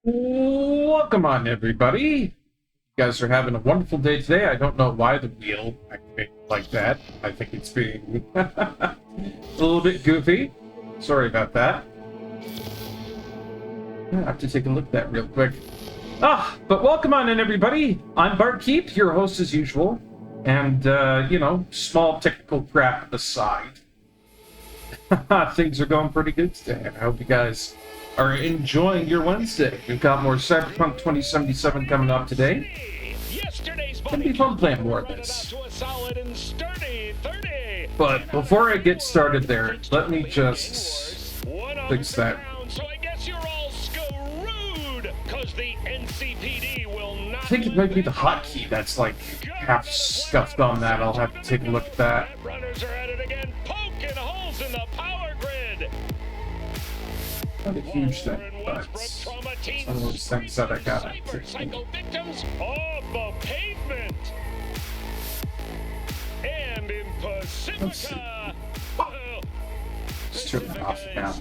Welcome on, everybody. You guys are having a wonderful day today. I don't know why the wheel activated like that. I think it's being a little bit goofy. Sorry about that. I have to take a look at that real quick. But welcome on in, everybody. I'm Barkeep, your host as usual. And, small technical crap aside, things are going pretty good today. I hope you guys are enjoying your Wednesday. We've got more Cyberpunk 2077 coming up today. It's gonna be fun playing more of this. But before I get started there, let me just fix that. I think it might be the hotkey that's like half scuffed on that. I'll have to take a look at that. Not a huge thing, but it's one of those things that I gotta fix. Victims of the pavement. And in Pacifica. Let's turn that off now.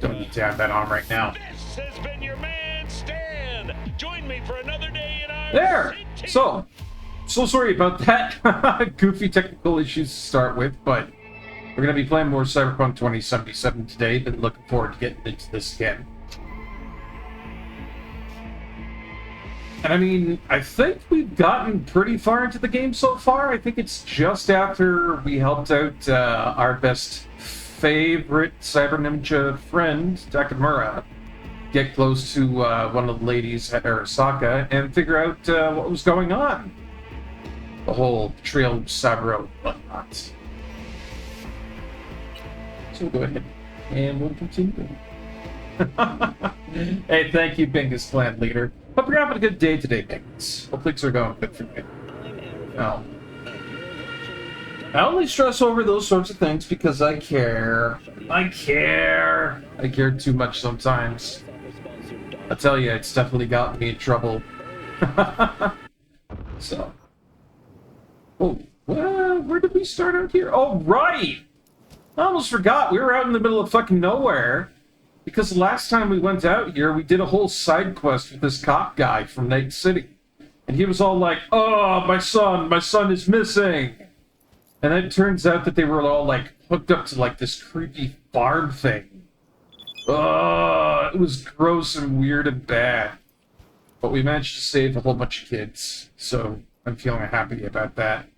Don't need to have that on right now. This has been your man Stan. Join me for another day in our There. city. So sorry about that. Goofy technical issues to start with, but we're going to be playing more Cyberpunk 2077 today. Been looking forward to getting into this again. And I mean, I think we've gotten pretty far into the game so far. I think it's just after we helped out our best favorite Cyber Ninja friend, Takamura. get close to one of the ladies at Arasaka and figure out what was going on. The whole trail of Saburo and whatnot. So we'll go ahead and we'll continue. Hey, thank you, Bingus Clan Leader. Hope you're having a good day today, Bingus. Hope things are going good for you. Oh. I only stress over those sorts of things because I care. I care too much sometimes. I tell you, it's definitely gotten me in trouble. So. Oh, well, where did we start out here? Oh, right! I almost forgot. We were out in the middle of fucking nowhere. Because the last time we went out here, we did a whole side quest with this cop guy from Night City. And he was all like, oh, my son is missing! And then it turns out that they were all, like, hooked up to, like, this creepy farm thing. Oh, it was gross and weird and bad. But we managed to save a whole bunch of kids, so I'm feeling happy about that.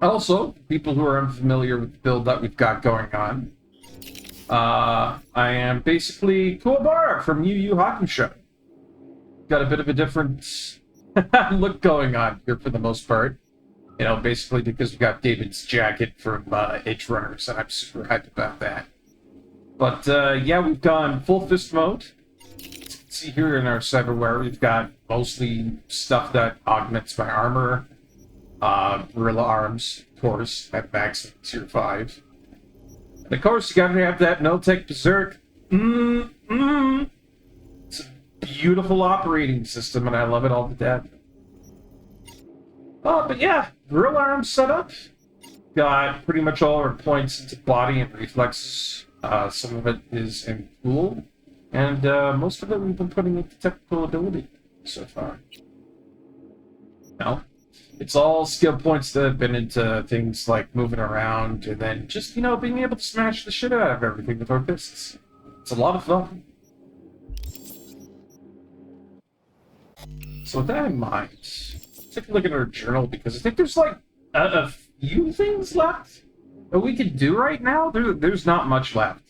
Also, people who are unfamiliar with the build that we've got going on, I am basically Kuwabara from Yu Yu Hakusho. Got a bit of a different look going on here for the most part. You know, basically because we got David's jacket from Edge Runners, and I'm super hyped about that. But, yeah, we've gone full fist mode. As you can see here in our cyberware, we've got mostly stuff that augments my armor. Gorilla arms, of course, at max tier 5. And of course, you gotta have that no-tech berserk. It's a beautiful operating system, and I love it all to death. Oh, but yeah, gorilla arms set up. Got pretty much all our points into body and reflexes. Some of it is in cool, and most of it we've been putting into technical ability so far. No. It's all skill points that have been into things like moving around and then just, you know, being able to smash the shit out of everything with our fists. It's a lot of fun. So with that in mind, let's take a look at our journal because I think there's like a few things left that we can do right now. There's not much left.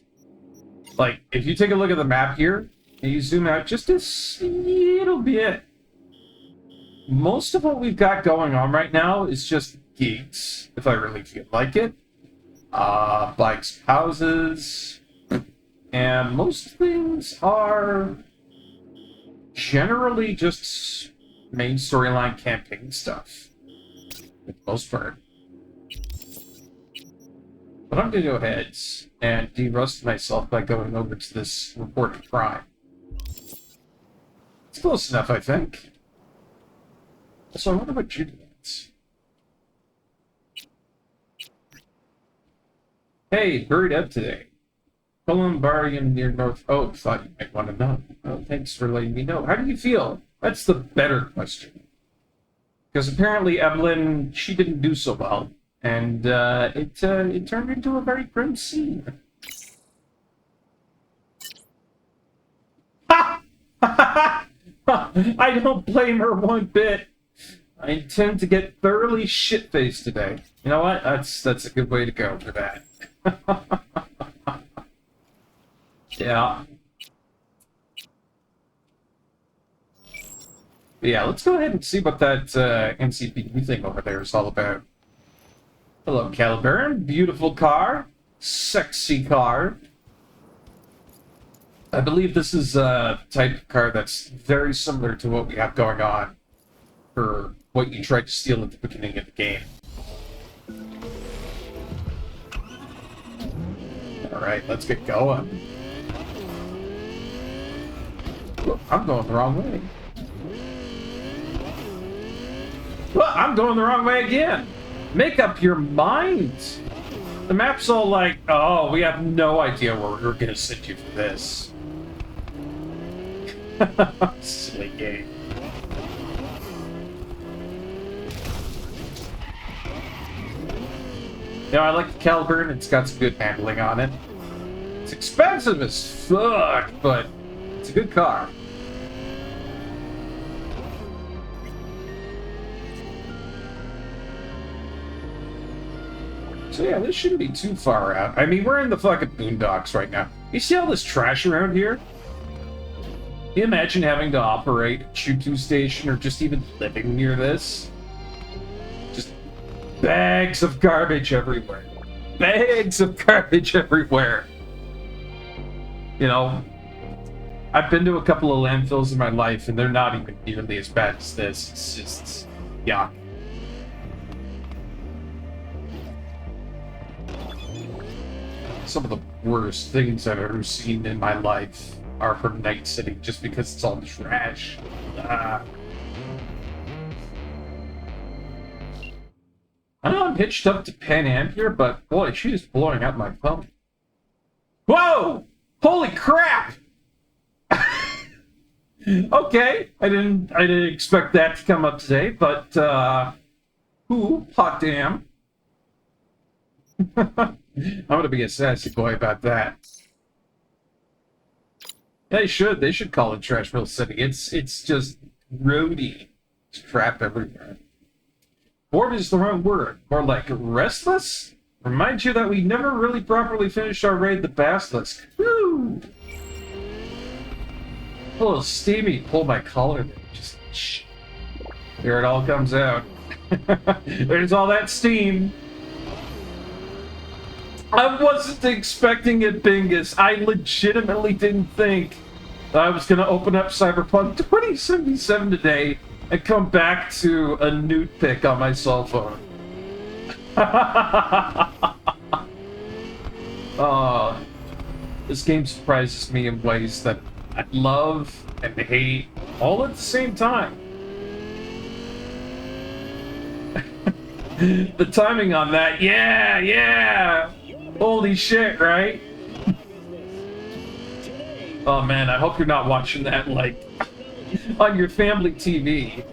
Like, if you take a look at the map here, and you zoom out just a little bit, most of what we've got going on right now is just gigs, if I really feel like it. Bikes, houses, and most things are generally just main storyline campaign stuff, for the most part. But I'm gonna go ahead and de-rust myself by going over to this reported crime. It's close enough, I think. So I wonder what you do. Hey, buried up today. Columbarium near North Oak. Thought you might want to know. Oh, thanks for letting me know. How do you feel? That's the better question. Because apparently Evelyn, she didn't do so well. And it turned into a very grim scene. Ha! I don't blame her one bit. I intend to get thoroughly shit-faced today. You know what? That's a good way to go for that. Yeah. Yeah, let's go ahead and see what that NCPD thing over there is all about. Hello, Caliburn. Beautiful car. Sexy car. I believe this is a type of car that's very similar to what we have going on for what you tried to steal at the beginning of the game. Alright, let's get going. Whoa, I'm going the wrong way. Well, I'm going the wrong way again. Make up your mind. The map's all like, oh, we have no idea where we're going to send you for this. Silly game. You know, I like the Caliburn. It's got some good handling on it. It's expensive as fuck, but it's a good car. So yeah, this shouldn't be too far out. I mean, we're in the fucking boondocks right now. You see all this trash around here? Can you imagine having to operate a choo-choo station or just even living near this? Just bags of garbage everywhere. Bags of garbage everywhere. You know, I've been to a couple of landfills in my life, and they're not even nearly as bad as this. It's just, yeah. Some of the worst things I've ever seen in my life are from Night City, just because it's all trash. I know I'm hitched up to Pan Am here, but boy, she is blowing up my phone. Whoa! Holy crap! Okay, I didn't expect that to come up today, but ooh, hot damn. I'm gonna be a sassy boy about that. They should call it Trashville City. It's just roady. It's crap everywhere. Bored is the wrong word. More like restless? Remind you that we never really properly finished our raid the Basilisk. Woo! A little steamy. Pull my collar there. Just shh. There it all comes out. There's all that steam. I wasn't expecting it, Bingus. I legitimately didn't think that I was going to open up Cyberpunk 2077 today and come back to a nude pic on my cell phone. This game surprises me in ways that I love and hate all at the same time. The timing on that, yeah! Holy shit, right? Oh man, I hope you're not watching that, like, on your family TV.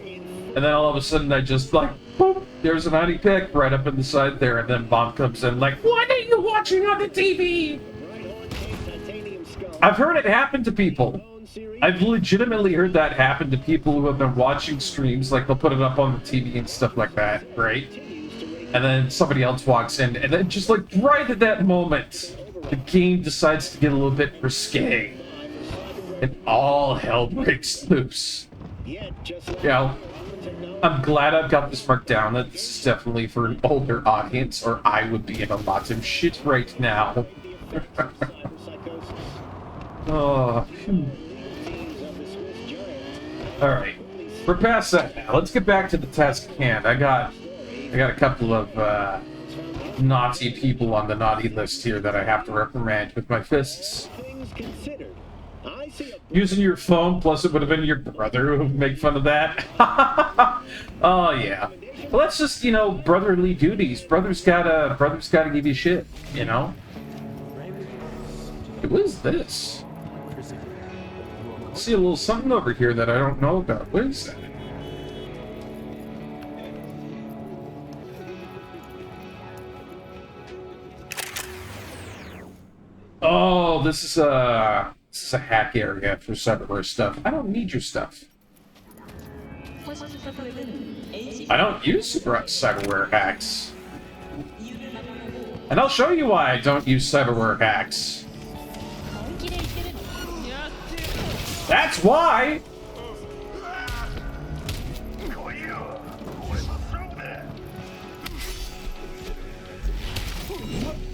And then all of a sudden I just, like, boop, there's an naughty pic right up in the side there, and then Bob comes in like, what are you watching on the TV? I've heard it happen to people. I've legitimately heard that happen to people who have been watching streams, like they'll put it up on the TV and stuff like that, right? And then somebody else walks in, and then just like right at that moment, the game decides to get a little bit risque. And all hell breaks loose. You know, I'm glad I've got this marked down, that this is definitely for an older audience, or I would be in a lot of shit right now. Oh, alright. We're past that now. Let's get back to the task at hand. I got a couple of naughty people on the naughty list here that I have to reprimand with my fists. Using your phone, plus it would have been your brother who would make fun of that. Oh yeah. Well, that's just, you know, brotherly duties. Brothers gotta give you shit, you know? What is this? I see a little something over here that I don't know about. What is that? Oh, this is a hack area for cyberware stuff. I don't need your stuff. I don't use cyberware hacks. And I'll show you why I don't use cyberware hacks. That's why!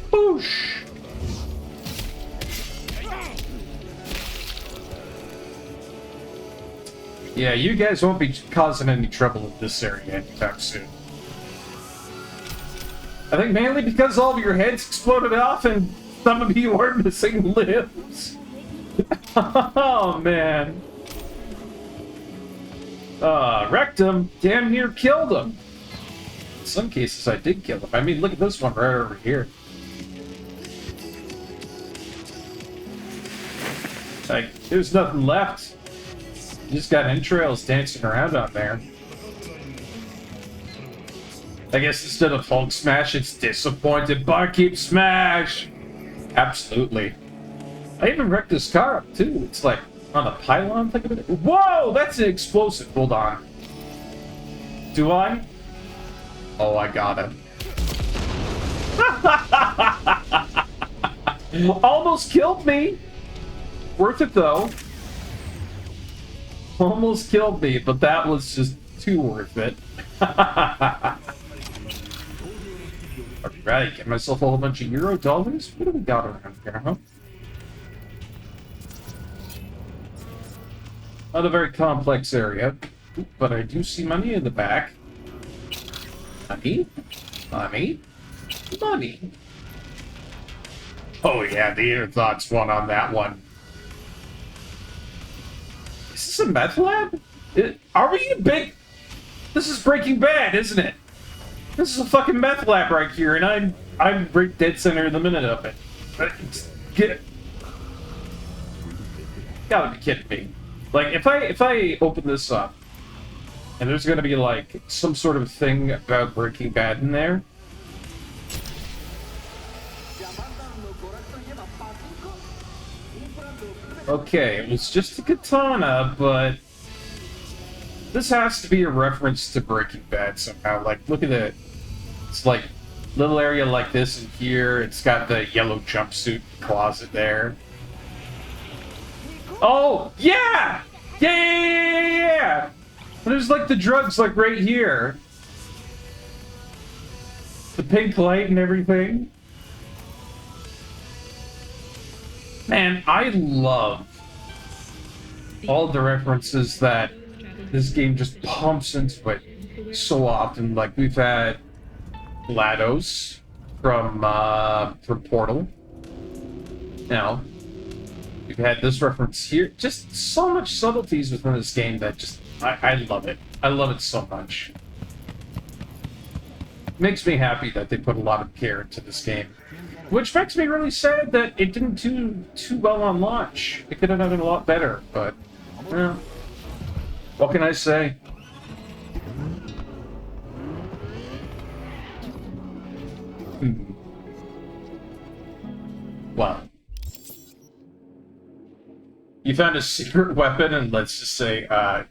Boosh! Yeah, you guys won't be causing any trouble in this area anytime soon. I think mainly because all of your heads exploded off and some of you are missing limbs. Oh, man. Wrecked him. Damn near killed him. In some cases, I did kill him. I mean, look at this one right over here. Like, there's nothing left. You just got entrails dancing around out there. I guess instead of Hulk Smash, it's Disappointed Barkeep Smash! Absolutely. I even wrecked this car up, too. It's like on a pylon, think of it. Whoa! That's an explosive. Hold on. Do I? Oh, I got it. Almost killed me! Worth it, though. Almost killed me, but that was just too worth it. Alright, get myself a whole bunch of Euro dollars. What do we got around here, huh? Not a very complex area, but I do see money in the back. Money? Money? Money? Oh yeah, the inner thoughts won on that one. Is this a meth lab? Are we in big... This is Breaking Bad, isn't it? This is a fucking meth lab right here, and I'm right dead center in the minute of it. Get it. Gotta be kidding me. Like, if I open this up, and there's gonna be, like, some sort of thing about Breaking Bad in there... Okay, it was just a katana, but... This has to be a reference to Breaking Bad somehow. Like, look at it. It's like, little area like this in here. It's got the yellow jumpsuit closet there. Oh, yeah! Yeah! There's like the drugs like right here. The pink light and everything. Man, I love all the references that this game just pumps into it so often. Like, we've had GLaDOS from Portal. Now, we've had this reference here. Just so much subtleties within this game that just... I love it. I love it so much. Makes me happy that they put a lot of care into this game. Which makes me really sad that it didn't do too well on launch. It could have done it a lot better, but... well, what can I say? Well, you found a secret weapon, and let's just say,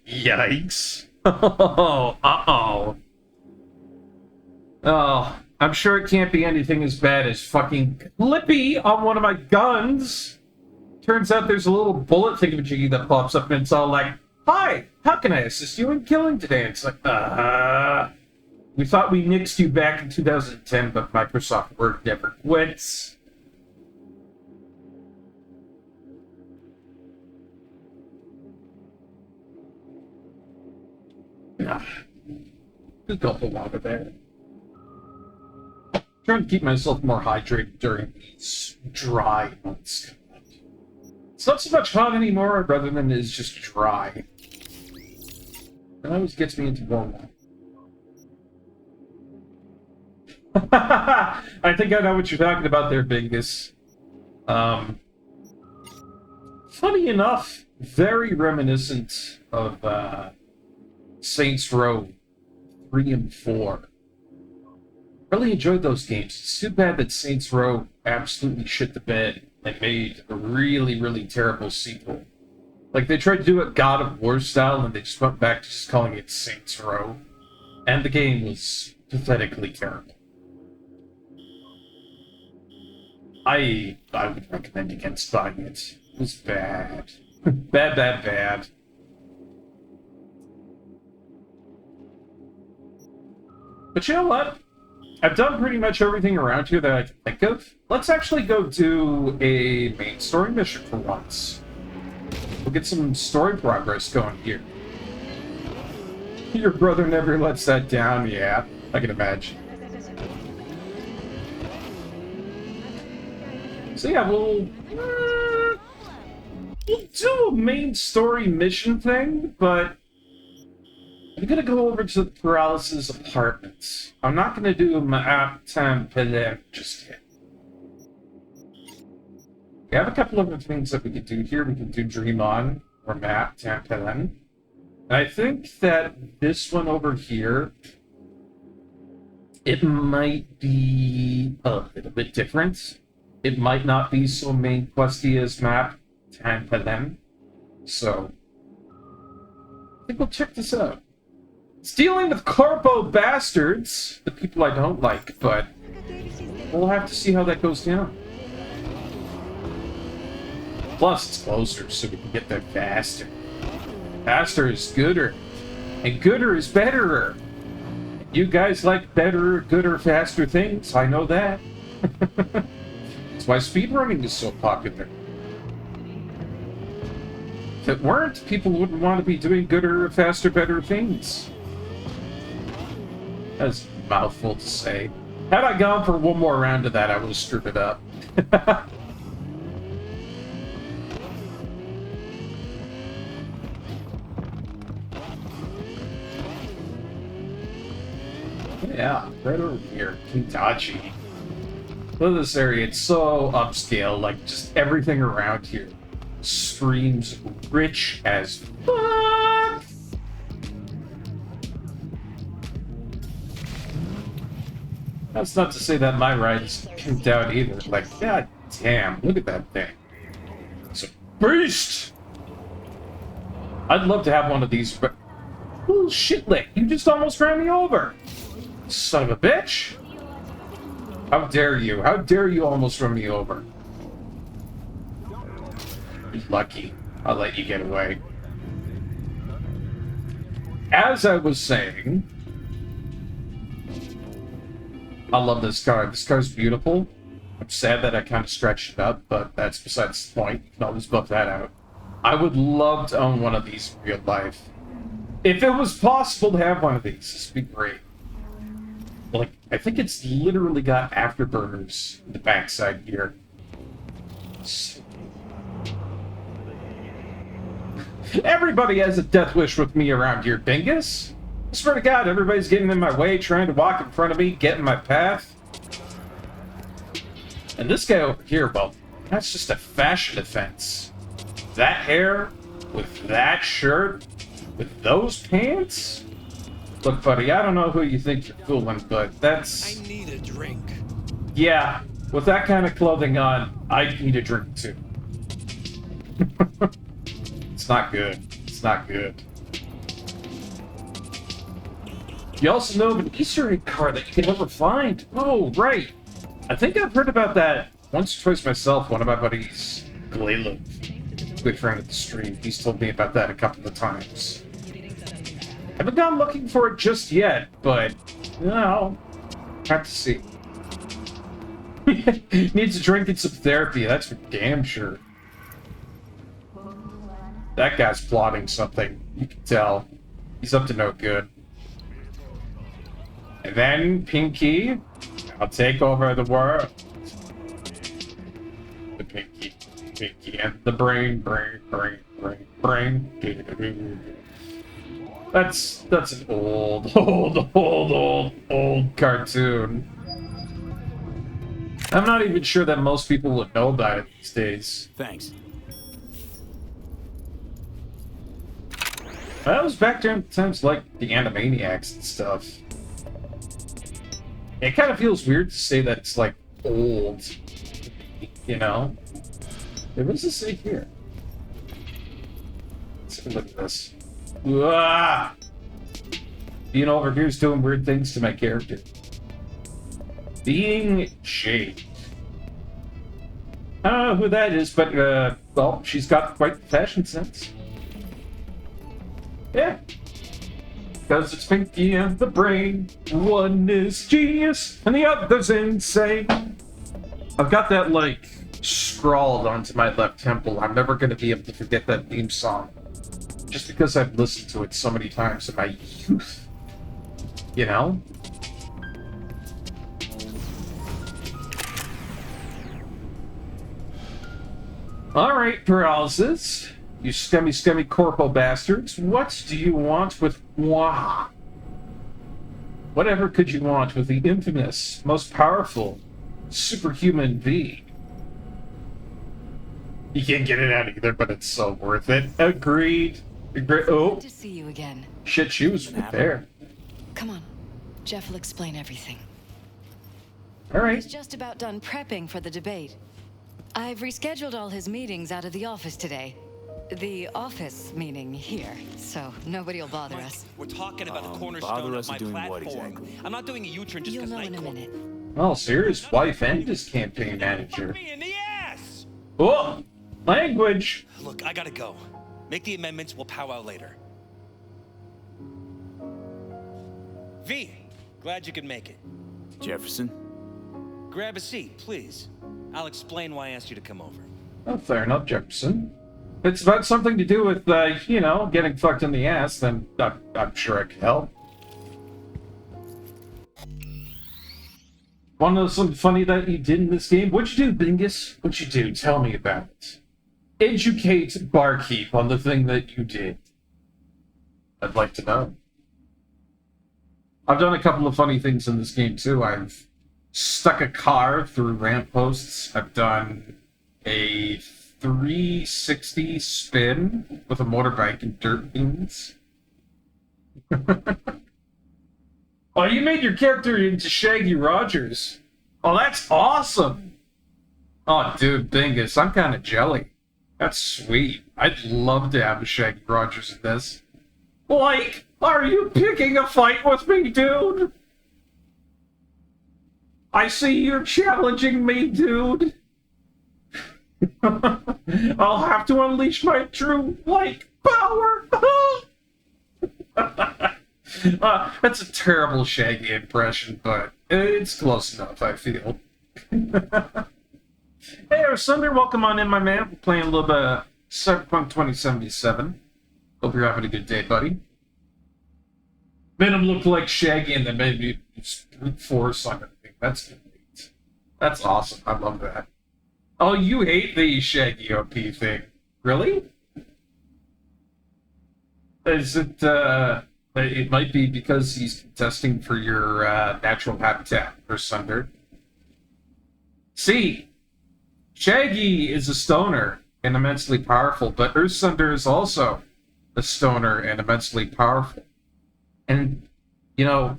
yikes. Oh, uh-oh. Oh, I'm sure it can't be anything as bad as fucking Clippy on one of my guns. Turns out there's a little bullet thingamajiggy that pops up, and it's all like, "Hi, how can I assist you in killing today?" And it's like, we thought we nixed you back in 2010, but Microsoft Word never quits. Good gulp of water there. Trying to keep myself more hydrated during these dry months. It's not so much hot anymore, rather than it's just dry. It always gets me into warm water. I think I know what you're talking about there, Bingus. Funny enough, very reminiscent of Saints Row 3 and 4. Really enjoyed those games. It's too bad that Saints Row absolutely shit the bed and made a really, really terrible sequel. Like, they tried to do it God of War style, and they just went back to just calling it Saints Row. And the game was pathetically terrible. I would recommend against buying it. It was bad. Bad. But you know what? I've done pretty much everything around here that I can think of. Let's actually go do a main story mission for once. We'll get some story progress going here. Your brother never lets that down, yeah, I can imagine. So yeah, we'll do a main story mission thing, but I'm gonna go over to Paralysis' apartments. I'm not gonna do my time just yet. We have a couple of other things that we could do here. We can do Dream On or Map Tampelen. I think that this one over here, it might be a little bit different. It might not be so main questy as Map Tampelen. So, I think we'll check this out. It's dealing with corpo bastards, the people I don't like, but we'll have to see how that goes down. Plus, it's closer, so we can get there faster. Faster is gooder, and gooder is betterer. You guys like better, gooder, faster things. I know that. That's why speedrunning is so popular. If it weren't, people wouldn't want to be doing gooder, faster, better things. That's a mouthful to say. Had I gone for one more round of that, I would have screwed it up. Yeah, right over here, Kintachi. Look at this area, it's so upscale, like just everything around here screams rich as fuck. That's not to say that my ride is pimped out either. Like, god damn, look at that thing. It's a beast! I'd love to have one of these, but... Ooh, shitlick, you just almost ran me over! Son of a bitch! How dare you? How dare you almost run me over? You're lucky. I'll let you get away. As I was saying... I love this car. This car's beautiful. I'm sad that I kind of stretched it up, but that's besides the point. You can always buff that out. I would love to own one of these in real life. If it was possible to have one of these, this would be great. Like, I think it's literally got afterburners in the backside here. Everybody has a death wish with me around here, Bingus. I swear to God, everybody's getting in my way, trying to walk in front of me, get in my path. And this guy over here, well, that's just a fashion offense. That hair, with that shirt, with those pants? Look, buddy, I don't know who you think you're fooling, but that's... I need a drink. Yeah, with that kind of clothing on, I need a drink too. It's not good. It's not good. You also know of an Easter egg card that you can never find. Oh, right. I think I've heard about that once or twice myself. One of my buddies, Galila, good friend of the stream, he's told me about that a couple of times. I haven't gone looking for it just yet, but, you know, have to see. Needs a drink and some therapy, that's for damn sure. That guy's plotting something, you can tell. He's up to no good. And then, Pinky, I'll take over the world. The Pinky, and the brain. That's an old cartoon. I'm not even sure that most people would know about it these days. Thanks. That was back during times like the Animaniacs and stuff. It kind of feels weird to say that it's like old, you know? What does this say here? Let's take a look at this. Ah! Being over here is doing weird things to my character. Being Jade. I don't know who that is, but, well, she's got quite the fashion sense. Yeah. Because it's Pinky and the brain. One is genius, and the other's insane. I've got that, like, scrawled onto my left temple. I'm never going to be able to forget that theme song. Just because I've listened to it so many times in my youth. You know? Alright, paralysis. You scummy corpo bastards. What do you want with moi? Whatever could you want with the infamous, most powerful, superhuman V? You can't get it out either, but it's so worth it. Agreed. Oh. Good to see you again. Shit, she was right there. Come on. Jeff will explain everything. Alright. He's just about done prepping for the debate. I've rescheduled all his meetings out of the office today. The office meaning here, so nobody will bother us. We're talking about the cornerstone of my platform. What exactly? I'm not doing a U-turn just because You'll know in a minute. Oh, so you're his wife and his campaign manager. Me in the ass! Oh! Language. Look, I gotta go. Make the amendments, we'll powwow later. V, glad you could make it. Jefferson? Grab a seat, please. I'll explain why I asked you to come over. Oh, fair enough, Jefferson. If it's about something to do with, you know, getting fucked in the ass, then I'm sure I can help. Want to know something funny that you did in this game? What'd you do, Bingus? What'd you do? Tell me about it. Educate Barkeep on the thing that you did. I'd like to know. I've done a couple of funny things in this game, too. I've stuck a car through ramp posts. I've done a 360 spin with a motorbike in dirt beans. Oh, you made your character into Shaggy Rogers. Oh, that's awesome. Oh, dude, Bingus, I'm kind of jelly. That's sweet. I'd love to have a Shaggy Rogers in this. Like, are you picking a fight with me, dude? I see you're challenging me, dude. I'll have to unleash my true, like, power. That's a terrible Shaggy impression, but it's close enough, I feel. Hey, Sunder, welcome on in, my man. We're playing a little bit of Cyberpunk 2077. Hope you're having a good day, buddy. Made him look like Shaggy and then made me brute force on everything. That's great. That's awesome. I love that. Oh, you hate the Shaggy OP thing. Really? Is it, it might be because he's contesting for your natural habitat, or Sunder. See, Shaggy is a stoner and immensely powerful, but Sunder is also a stoner and immensely powerful. And, you know,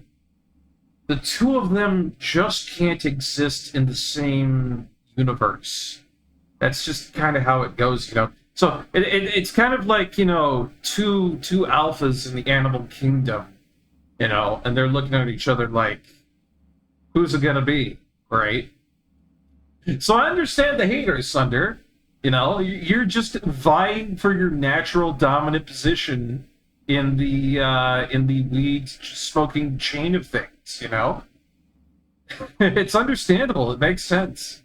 the two of them just can't exist in the same universe. That's just kind of how it goes, you know. So it's kind of like, you know, two alphas in the animal kingdom, you know, and they're looking at each other like, who's it gonna be, right? So I understand the haters, Sunder. You know, you're just vying for your natural dominant position in the weed smoking chain of things, you know? It's understandable. It makes sense.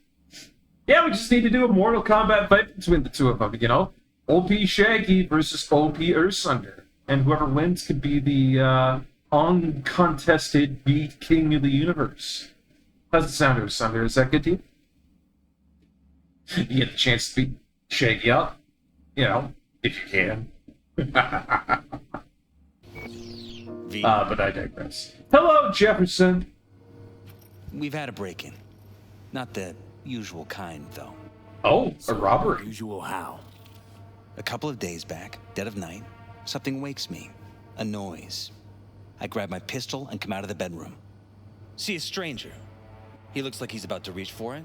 Yeah, we just need to do a Mortal Kombat fight between the two of them, you know? OP Shaggy versus OP Sunder. And whoever wins could be the uncontested beat king of the universe. How's it sound, Sunder? Is that good to you? You get the chance to beat Shaggy up, you know, if you can. But I digress. Hello, Jefferson. We've had a break-in. Not the usual kind, though. Oh, a robbery. Usual how? A couple of days back, dead of night, something wakes me. A noise. I grab my pistol and come out of the bedroom. See a stranger. He looks like he's about to reach for it,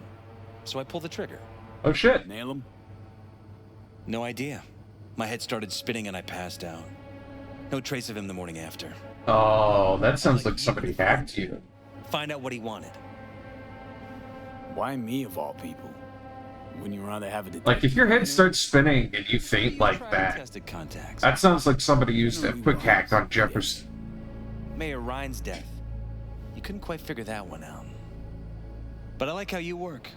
so I pull the trigger. Oh, shit. Nail him? No idea. My head started spinning and I passed out. No trace of him the morning after. Oh, that sounds like somebody hacked you. Find out what he wanted. Why me of all people? Wouldn't you rather have a detective? Like, if your head starts spinning and you faint like that, that sounds like somebody used a quick hack on Jefferson. Mayor Ryan's death. You couldn't quite figure that one out. But I like how you work.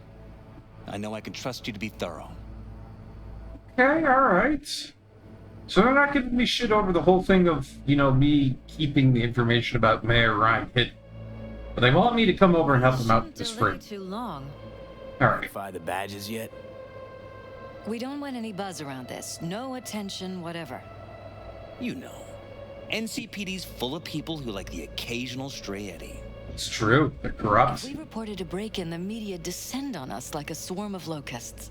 I know I can trust you to be thorough. Okay, alright. So they're not giving me shit over the whole thing of, you know, me keeping the information about Mayor Ryan hidden. But they want me to come over and help them out with this free. Too long. Alright. Verify the badges yet? We don't want any buzz around this. No attention, whatever. You know, NCPD's full of people who like the occasional stray eddy. It's true. They're corrupt. If we reported a break-in, the media descend on us like a swarm of locusts.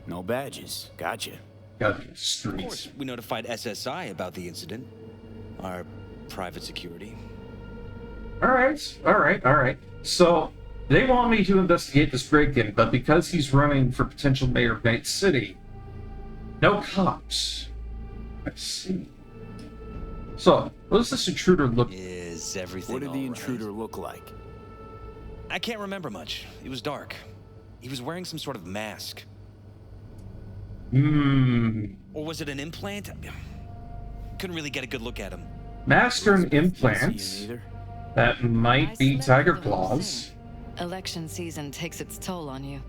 No badges. Gotcha. Got the Of streets. course, we notified SSI about the incident. Our private security. Alright. So, they want me to investigate this break-in, but because he's running for potential mayor of Night City, no cops. I see. So, what does this intruder look like? Is everything What did the all intruder right? look like? I can't remember much. It was dark. He was wearing some sort of mask. Or was it an implant? Couldn't really get a good look at him. Mastern Can't see implants. him either. That might be I slept tiger through the whole claws. thing. Election season takes its toll on you.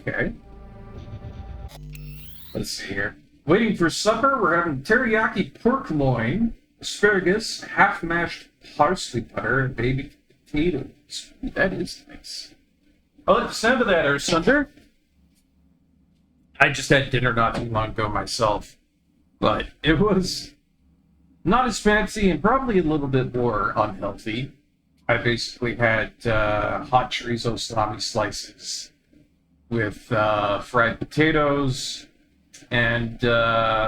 Okay. Let's see here. Waiting for supper, we're having teriyaki pork loin, asparagus, half-mashed parsley butter, and baby potatoes. Ooh, that is nice. I like the sound of that, Ersunder. I just had dinner not too long ago myself, but it was not as fancy and probably a little bit more unhealthy. I basically had hot chorizo salami slices with fried potatoes and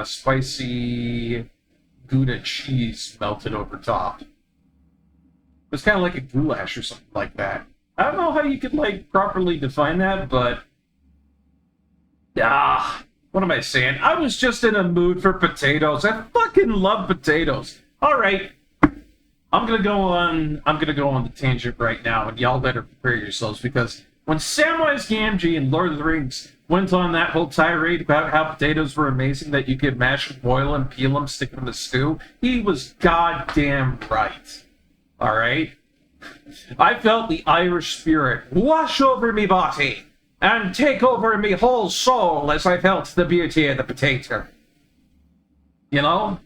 spicy Gouda cheese melted over top. It was kind of like a goulash or something like that. I don't know how you could like properly define that, but what am I saying? I was just in a mood for potatoes. I fucking love potatoes. All right, I'm gonna go on the tangent right now, and y'all better prepare yourselves, because when Samwise Gamgee in Lord of the Rings went on that whole tirade about how potatoes were amazing, that you could mash them, boil them, peel them, stick them in a stew, he was goddamn right. All right? I felt the Irish spirit wash over me body and take over me whole soul as I felt the beauty of the potato. You know?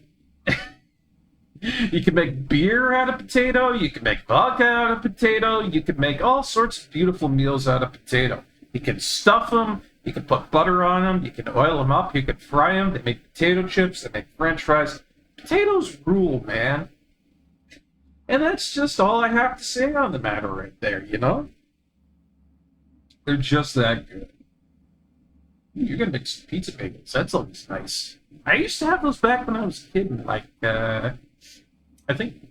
You can make beer out of potato, you can make vodka out of potato, you can make all sorts of beautiful meals out of potato. You can stuff them, you can put butter on them, you can oil them up, you can fry them, they make potato chips, they make french fries. Potatoes rule, man. And that's just all I have to say on the matter right there, you know? They're just that good. You're gonna make some pizza bagels, that's always nice. I used to have those back when I was a kid, like, I think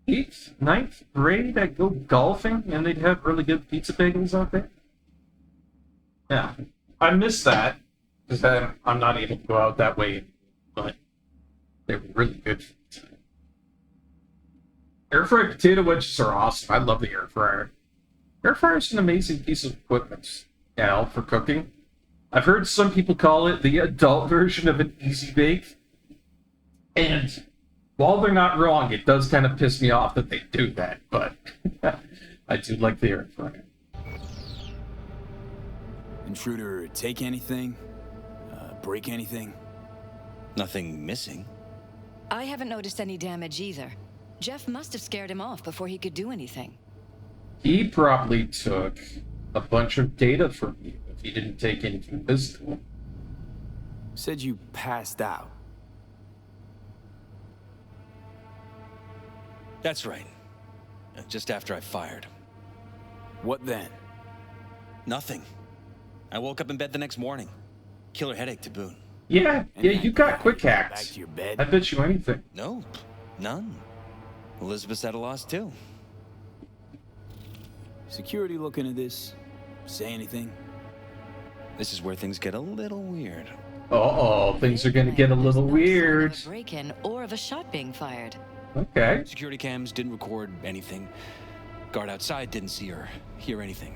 8th, 9th grade, I'd go golfing, and they'd have really good pizza bagels out there. Yeah, I miss that, because I'm not able to go out that way, but they were really good. Air fried potato wedges are awesome. I love the air fryer. Air fryer is an amazing piece of equipment, for cooking. I've heard some people call it the adult version of an easy bake, and while they're not wrong, it does kind of piss me off that they do that, but I do like the air fryer. Intruder take anything? Break anything? Nothing missing. I haven't noticed any damage either. Jeff must have scared him off before he could do anything. He probably took a bunch of data from you if he didn't take anything physical. Said you passed out. That's right. Just after I fired. What then? Nothing. I woke up in bed the next morning. Killer headache to boot. Yeah, you got quick Back hacks. to your bed? I bet you anything. No, none. Elizabeth's at a loss too. Security looking at this? Say anything? This is where things get a little weird. Uh-oh, things are gonna get a little weird. Of a break-in or of a shot being fired. Okay. Security cams didn't record anything. Guard outside didn't see or hear anything.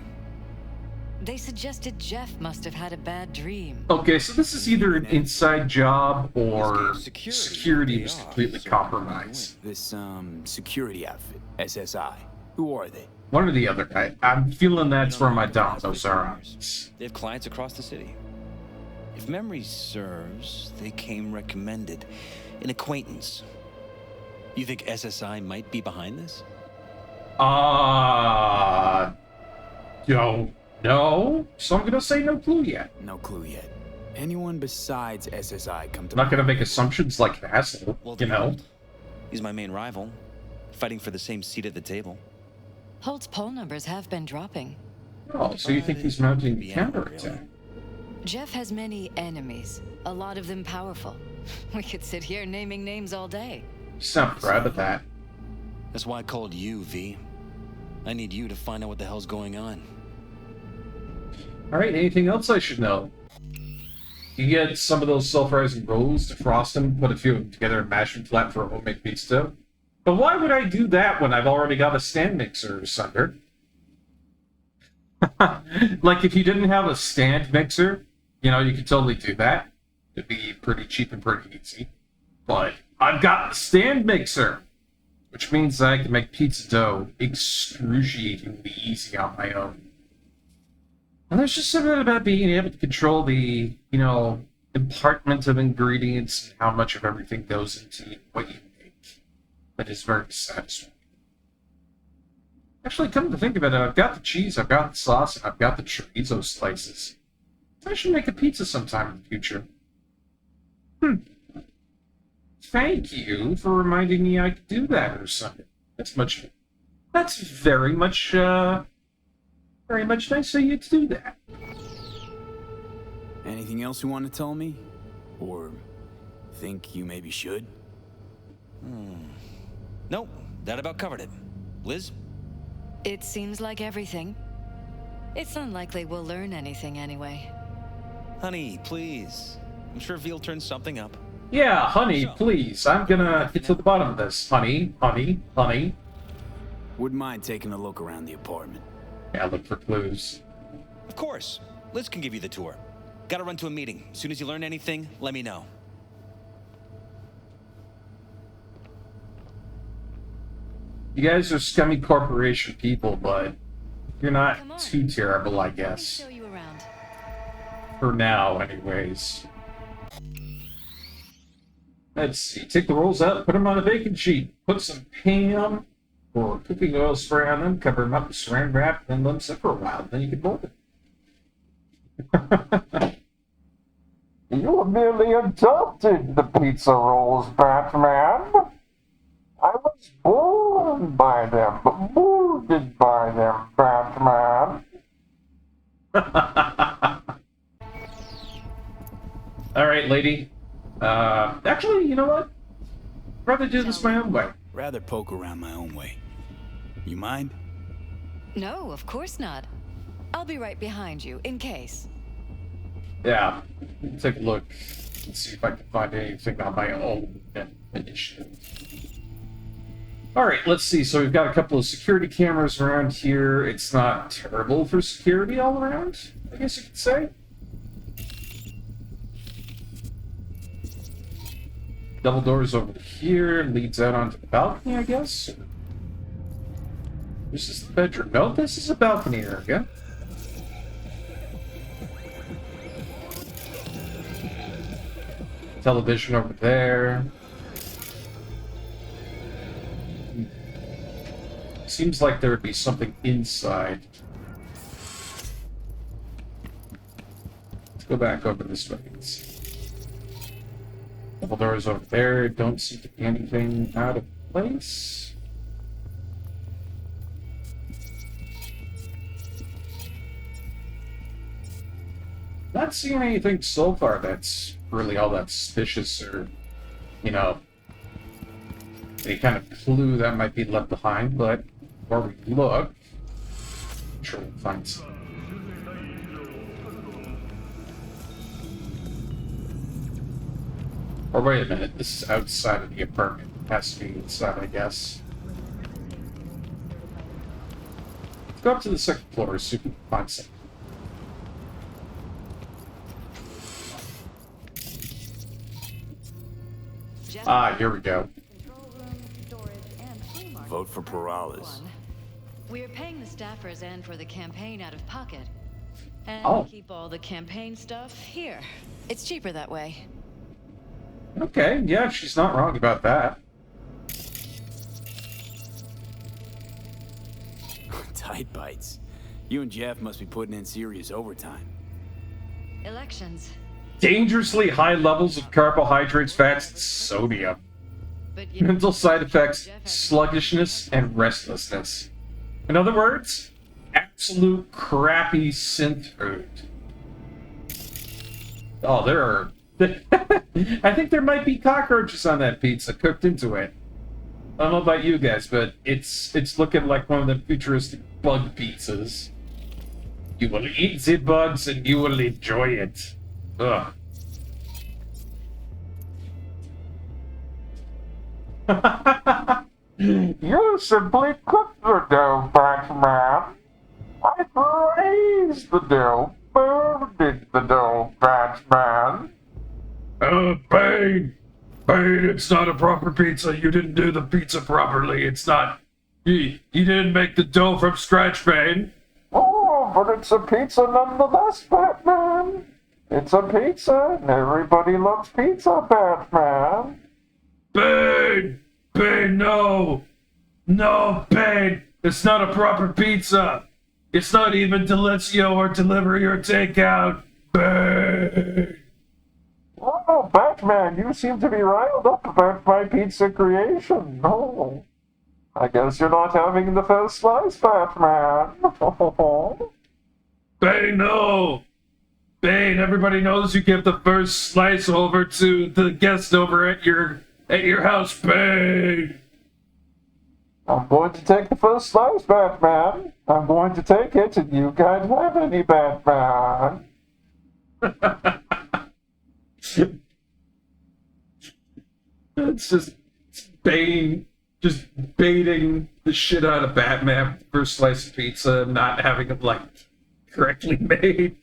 They suggested Jeff must have had a bad dream. Okay, so this is either an inside job or This game's security was security completely off, so compromised. This, security outfit, SSI. Who are they? One or the other. I'm feeling that's where my dominoes are on. They have clients across the city. If memory serves, they came recommended. An acquaintance. You think SSI might be behind this? Don't know. So I'm gonna say no clue yet. No clue yet. Anyone besides SSI come to I'm not gonna make assumptions like an asshole, Well, you know? Holt. He's my main rival, fighting for the same seat at the table. Holt's poll numbers have been dropping. Oh, so you think he's mounting a Yeah, counterattack? really. Jeff has many enemies, a lot of them powerful. We could sit here naming names all day. You sound proud of that. That's why I called you, V. I need you to find out what the hell's going on. Alright, anything else I should know? You get some of those self-rising rolls, defrost them, put a few of them together and mash them flat for a homemade pizza. But why would I do that when I've already got a stand mixer, Sunder? Like, if you didn't have a stand mixer, You know, you could totally do that. It'd be pretty cheap and pretty easy. But I've got the stand mixer, which means I can make pizza dough excruciatingly easy on my own. And there's just something about being able to control the, you know, impartment of ingredients and how much of everything goes into what you make. That is very satisfying. Actually, come to think of it, I've got the cheese, I've got the sauce, and I've got the chorizo slices. I should make a pizza sometime in the future. Thank you for reminding me I could do that or something. That's very much nice of you to do that. Anything else you want to tell me? Or think you maybe should? Nope, that about covered it. Liz? It seems like everything. It's unlikely we'll learn anything anyway. Honey, please. I'm sure Veal turned something up. Yeah, honey, please. I'm gonna get to the bottom of this. Honey, honey, honey. Wouldn't mind taking a look around the apartment. Yeah, look for clues. Of course. Liz can give you the tour. Gotta run to a meeting. As soon as you learn anything, let me know. You guys are scummy corporation people, but you're not too terrible, I guess. Show you around. For now, anyways. Let's see. Take the rolls out, put them on a baking sheet. Put some ham or cooking oil spray on them, cover them up with saran wrap, then let them sit for a while. Then you can mold it. You merely adopted the pizza rolls, Batman. I was born by them, but molded by them, Batman. All right, lady. Actually, you know what? I'd rather do this my own way. Rather poke around my own way. You mind? No, of course not. I'll be right behind you, in case. Yeah. Take a look. Let's see if I can find anything on my own initiative. Alright, let's see. So we've got a couple of security cameras around here. It's not terrible for security all around, I guess you could say. Double doors over here, leads out onto the balcony, I guess. This is the bedroom. No, this is a balcony area. Television over there. Seems like there would be something inside. Let's go back over this way. Couple doors over there. Don't seem to be anything out of place. Not seeing anything so far that's really all that suspicious or, you know, any kind of clue that might be left behind, but before we look, I'm sure we'll find some. Or wait a minute, this is outside of the apartment. It has to be inside, I guess. Let's go up to the second floor, see if we can find something. Ah, here we go. Vote for Perales. We're paying the staffers and for the campaign out of pocket. And Oh. keep all the campaign stuff here. It's cheaper that way. Okay, yeah, she's not wrong about that. Tight bites. You and Jeff must be putting in serious overtime. Elections. Dangerously high levels of carbohydrates, fats, and sodium. But you Mental side effects, sluggishness, and restlessness. In other words, absolute crappy synth food. Oh, there are... I think there might be cockroaches on that pizza cooked into it. I don't know about you guys, but it's looking like one of the futuristic bug pizzas. You will eat the bugs and you will enjoy it. Ugh. You simply cooked the dough, Batman. I raised the dough. Who did the dough, Batman? Bane! Bane, it's not a proper pizza. You didn't do the pizza properly. It's not... You didn't make the dough from scratch, Bane. Oh, but it's a pizza nonetheless, Batman. It's a pizza, and everybody loves pizza, Batman. Bane! Bane, no! No, Bane! It's not a proper pizza! It's not even Delizio or delivery or takeout! Bane! Oh, Batman, you seem to be riled up about my pizza creation. Oh, I guess you're not having the first slice, Batman. Bane, no! Bane, everybody knows you give the first slice over to the guest over at your house, Bane! I'm going to take the first slice, Batman. I'm going to take it, and you can't have any, Batman. It's just Bane, just baiting the shit out of Batman with the first slice of pizza and not having it, like, correctly made.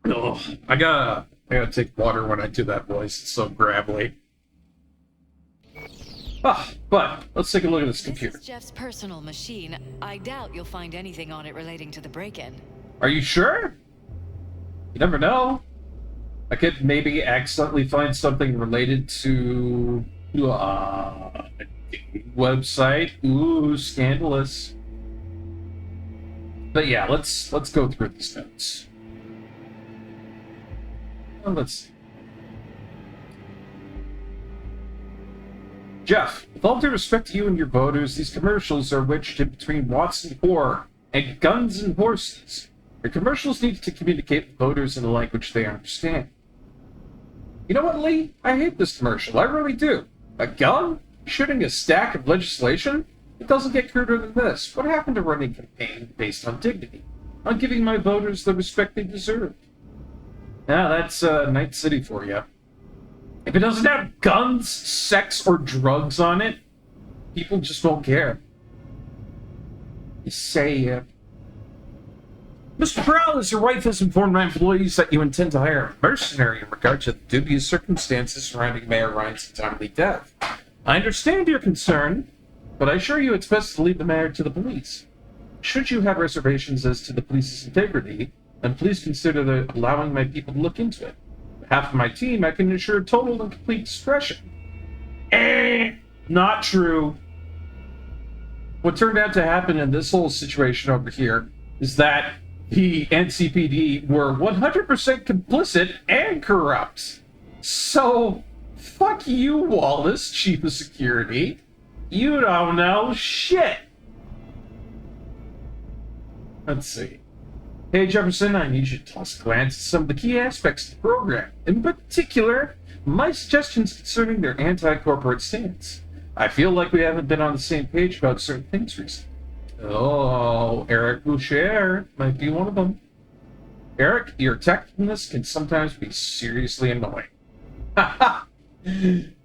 Oh, I gotta take water when I do that voice. It's so gravelly. But let's take a look at this computer. It's Jeff's personal machine. I doubt you'll find anything on it relating to the break-in. Are you sure? You never know. I could maybe accidentally find something related to a website. Ooh, scandalous. But yeah, let's go through these notes. Well, let's see. Jeff, with all due respect to you and your voters, these commercials are wedged in between Watson Horror and Guns and Horses. Your commercials need to communicate with voters in a language they understand. You know what, Lee? I hate this commercial. I really do. A gun? Shooting a stack of legislation? It doesn't get cruder than this. What happened to running a campaign based on dignity? On giving my voters the respect they deserve? Now, that's Night City for you. If it doesn't have guns, sex, or drugs on it, people just won't care. You say, Mr. Peralez, your wife has informed my employees that you intend to hire a mercenary in regard to the dubious circumstances surrounding Mayor Ryan's untimely death. I understand your concern, but I assure you it's best to leave the matter to the police. Should you have reservations as to the police's integrity, then please consider allowing my people to look into it. On behalf of my team, I can ensure total and complete discretion. Not true. What turned out to happen in this whole situation over here is that the NCPD were 100% complicit and corrupt. So, fuck you, Wallace, Chief of Security. You don't know shit. Let's see. Hey, Jefferson, I need you to toss a glance at some of the key aspects of the program. In particular, my suggestions concerning their anti-corporate stance. I feel like we haven't been on the same page about certain things recently. Oh, Eric Boucher might be one of them. Eric, your tactfulness can sometimes be seriously annoying.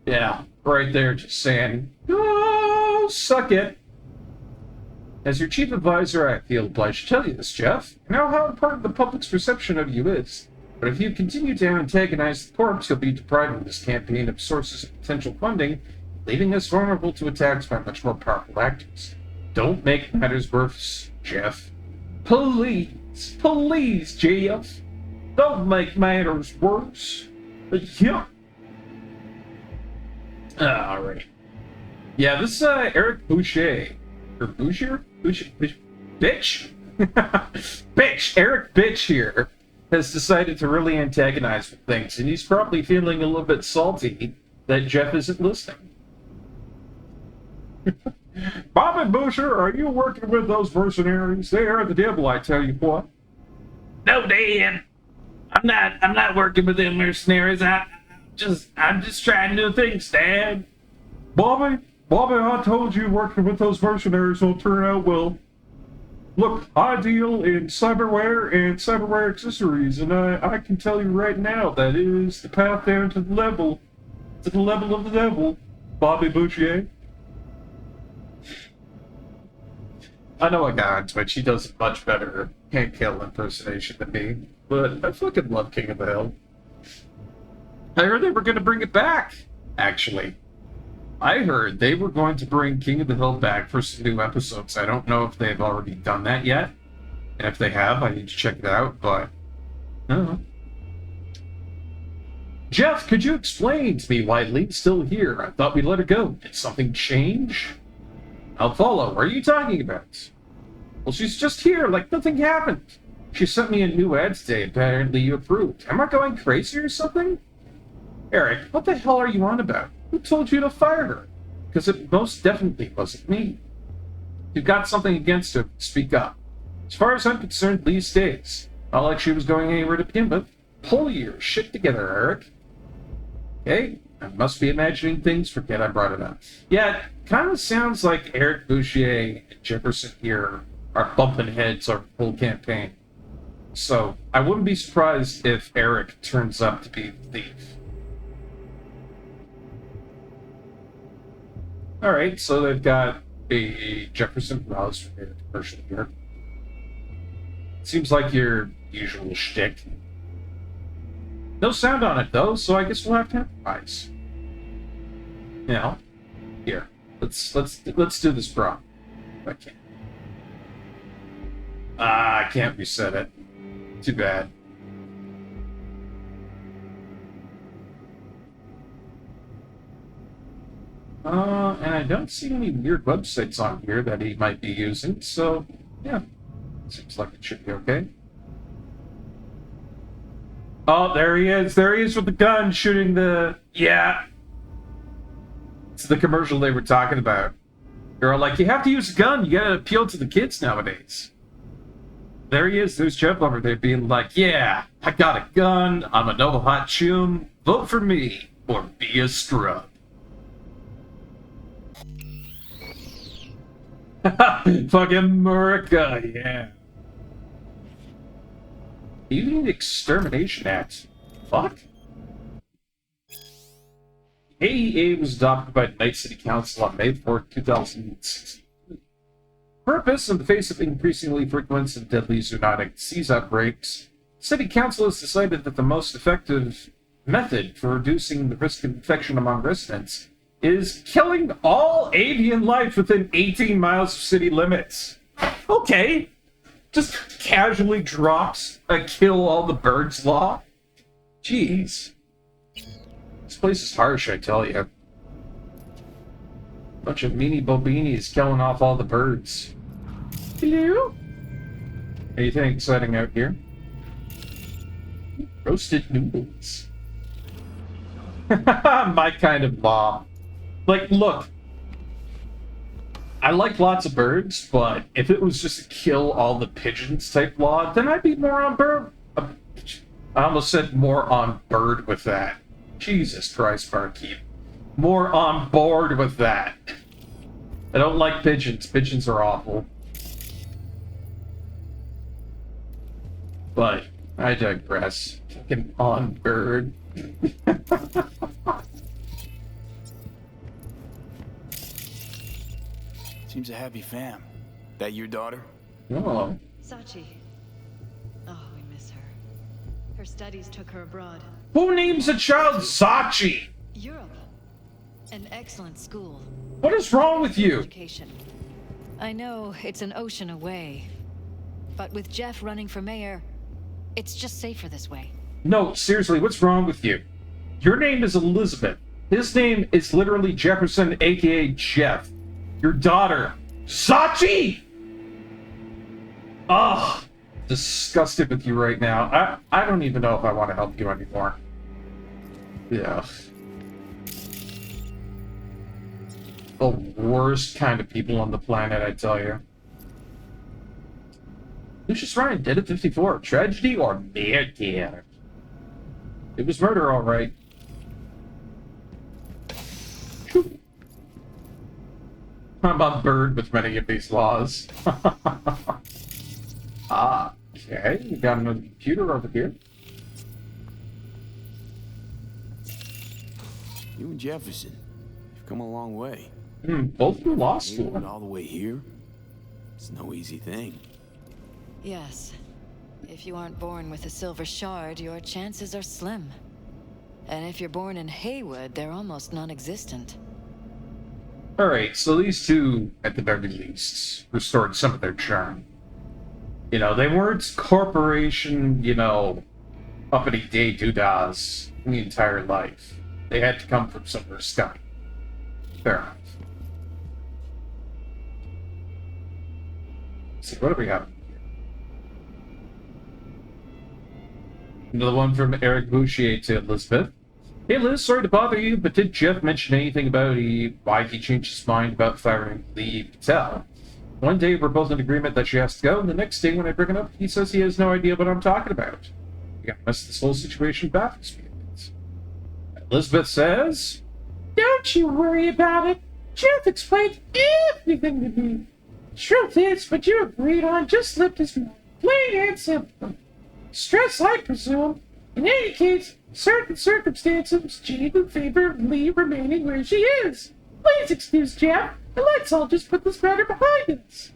Yeah, right there, just saying, oh, suck it. As your chief advisor, I feel obliged to tell you this, Jeff. I know how important the public's perception of you is. But if you continue to antagonize the corps, you'll be depriving this campaign of sources of potential funding, leaving us vulnerable to attacks by much more powerful actors. Don't make matters worse, Jeff. Please, please, Jeff. Don't make matters worse. Yeah. Alright. Yeah, this Eric Boucher. Or Boucher? Boucher? Bitch? Bitch! Eric Bitch here has decided to really antagonize with things, and he's probably feeling a little bit salty that Jeff isn't listening. Bobby Boucher, are you working with those mercenaries? They are the devil, I tell you what. No, Dan. I'm not working with them mercenaries. I'm just trying new things, Dad. Bobby, I told you working with those mercenaries will turn out well. Look, I deal in cyberware and cyberware accessories, and I can tell you right now that is the path down to the level of the devil, Bobby Boucher. I know a guy on Twitch, he does a much better Hank Hill impersonation than me, but I fucking love King of the Hill. I heard they were going to bring it back, actually. I heard they were going to bring King of the Hill back for some new episodes. I don't know if they've already done that yet, and if they have, I need to check it out, but I don't know. Jeff, could you explain to me why Lee's still here? I thought we let her go. Did something change? I'll follow. What are you talking about? Well, she's just here, like nothing happened. She sent me a new ad today. Apparently you approved. Am I going crazy or something? Eric, what the hell are you on about? Who told you to fire her? Because it most definitely wasn't me. If you've got something against her, speak up. As far as I'm concerned, Lee stays. Not like she was going anywhere to begin with. Pull your shit together, Eric. Okay? I must be imagining things. Forget I brought it up. Yeah, it kind of sounds like Eric Boucher and Jefferson here are bumping heads our whole campaign. So, I wouldn't be surprised if Eric turns up to be the thief. Alright, so they've got a Jefferson Rouse from the commercial here. Seems like your usual shtick. No sound on it though, so I guess we'll have to improvise. You know, here, let's do this prompt. If I can. I can't reset it. Too bad. And I don't see any weird websites on here that he might be using, so yeah, seems like it should be okay. Oh, there he is. There he is with the gun shooting the... Yeah. It's the commercial they were talking about. They're all like, you have to use a gun. You gotta appeal to the kids nowadays. There he is. There's Jeff over there being like, yeah, I got a gun. I'm a novahot choom. Vote for me or be a scrub. Fucking America, yeah. Even the Extermination Act. Fuck. AEA was adopted by the Night City Council on May 4th, 2016. Purpose: in the face of increasingly frequent and deadly zoonotic disease outbreaks, City Council has decided that the most effective method for reducing the risk of infection among residents is killing all avian life within 18 miles of city limits. Okay. Just casually drops a kill all the birds law. Jeez. This place is harsh, I tell you. Bunch of meanie bobinis killing off all the birds. Hello? Anything exciting out here? Roasted noodles. My kind of law. Like, look. I like lots of birds, but if it was just a kill all the pigeons type law, then I'd be more on bird. I almost said more on board with that. Jesus Christ, Barkeep. More on board with that. I don't like pigeons. Pigeons are awful. But I digress. Fucking on bird. Seems a happy fam. That your daughter? Oh. Sachi. Oh, we miss her. Her studies took her abroad. Who names a child Sachi? Europe. An excellent school. What is wrong with you? Education. I know it's an ocean away, but with Jeff running for mayor, it's just safer this way. No, seriously, what's wrong with you? Your name is Elizabeth. His name is literally Jefferson, aka Jeff. Your daughter, Sachi! Ugh, disgusted with you right now. I don't even know if I want to help you anymore. Yeah. The worst kind of people on the planet, I tell you. Lucius Ryan, dead at 54. Tragedy or murder? It was murder, all right. I'm on board with many of these laws. Okay, we got another computer over here. You and Jefferson, you've come a long way. Both from law You school. went all the way here? It's no easy thing. Yes. If you aren't born with a silver shard, your chances are slim. And if you're born in Haywood, they're almost non-existent. Alright, so these two, at the very least, restored some of their charm. You know, they weren't corporation, uppity day doodads the entire life. They had to come from somewhere scummy. Fair enough. Let's see, what do we have here? Another one from Eric Bouchier to Elizabeth. Hey Liz, sorry to bother you, but did Jeff mention anything about why he changed his mind about firing Lee Patel? One day we're both in agreement that she has to go, and the next day when I bring it up, he says he has no idea what I'm talking about. Yeah, this whole situation baffles me a bit. Elizabeth says, don't you worry about it. Jeff explained everything to me. Truth is, what you agreed on just slipped his mind. Plain and simple. Stress, I presume. In any case, certain circumstances change in favor of Lee remaining where she is. Please excuse Jeff, and let's all just put this matter behind us.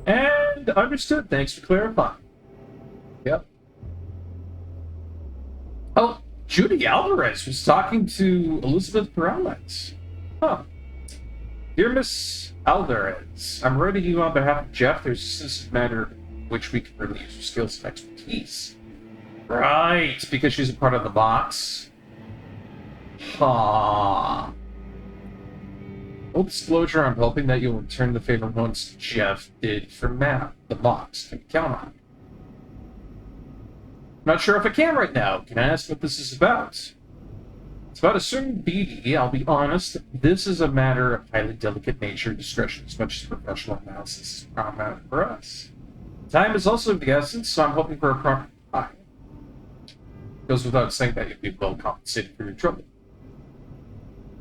And understood. Thanks for clarifying. Yep. Oh, Judy Alvarez was talking to Elizabeth Perales. Huh. Dear Miss Alvarez, I'm writing you on behalf of Jeff. There's a sensitive matter in which we can really use your skills and expertise. Right, because she's a part of the box. Ha. Full disclosure, I'm hoping that you'll return the favor once Jeff did for Matt. The box can count on. Not sure if I can right now. Can I ask what this is about? It's about a certain BD. I'll be honest, this is a matter of highly delicate nature, discretion as much as professional analysis is paramount for us. Time is also of the essence, so I'm hoping for a proper time. Goes without saying that you'll be well compensated for your trouble.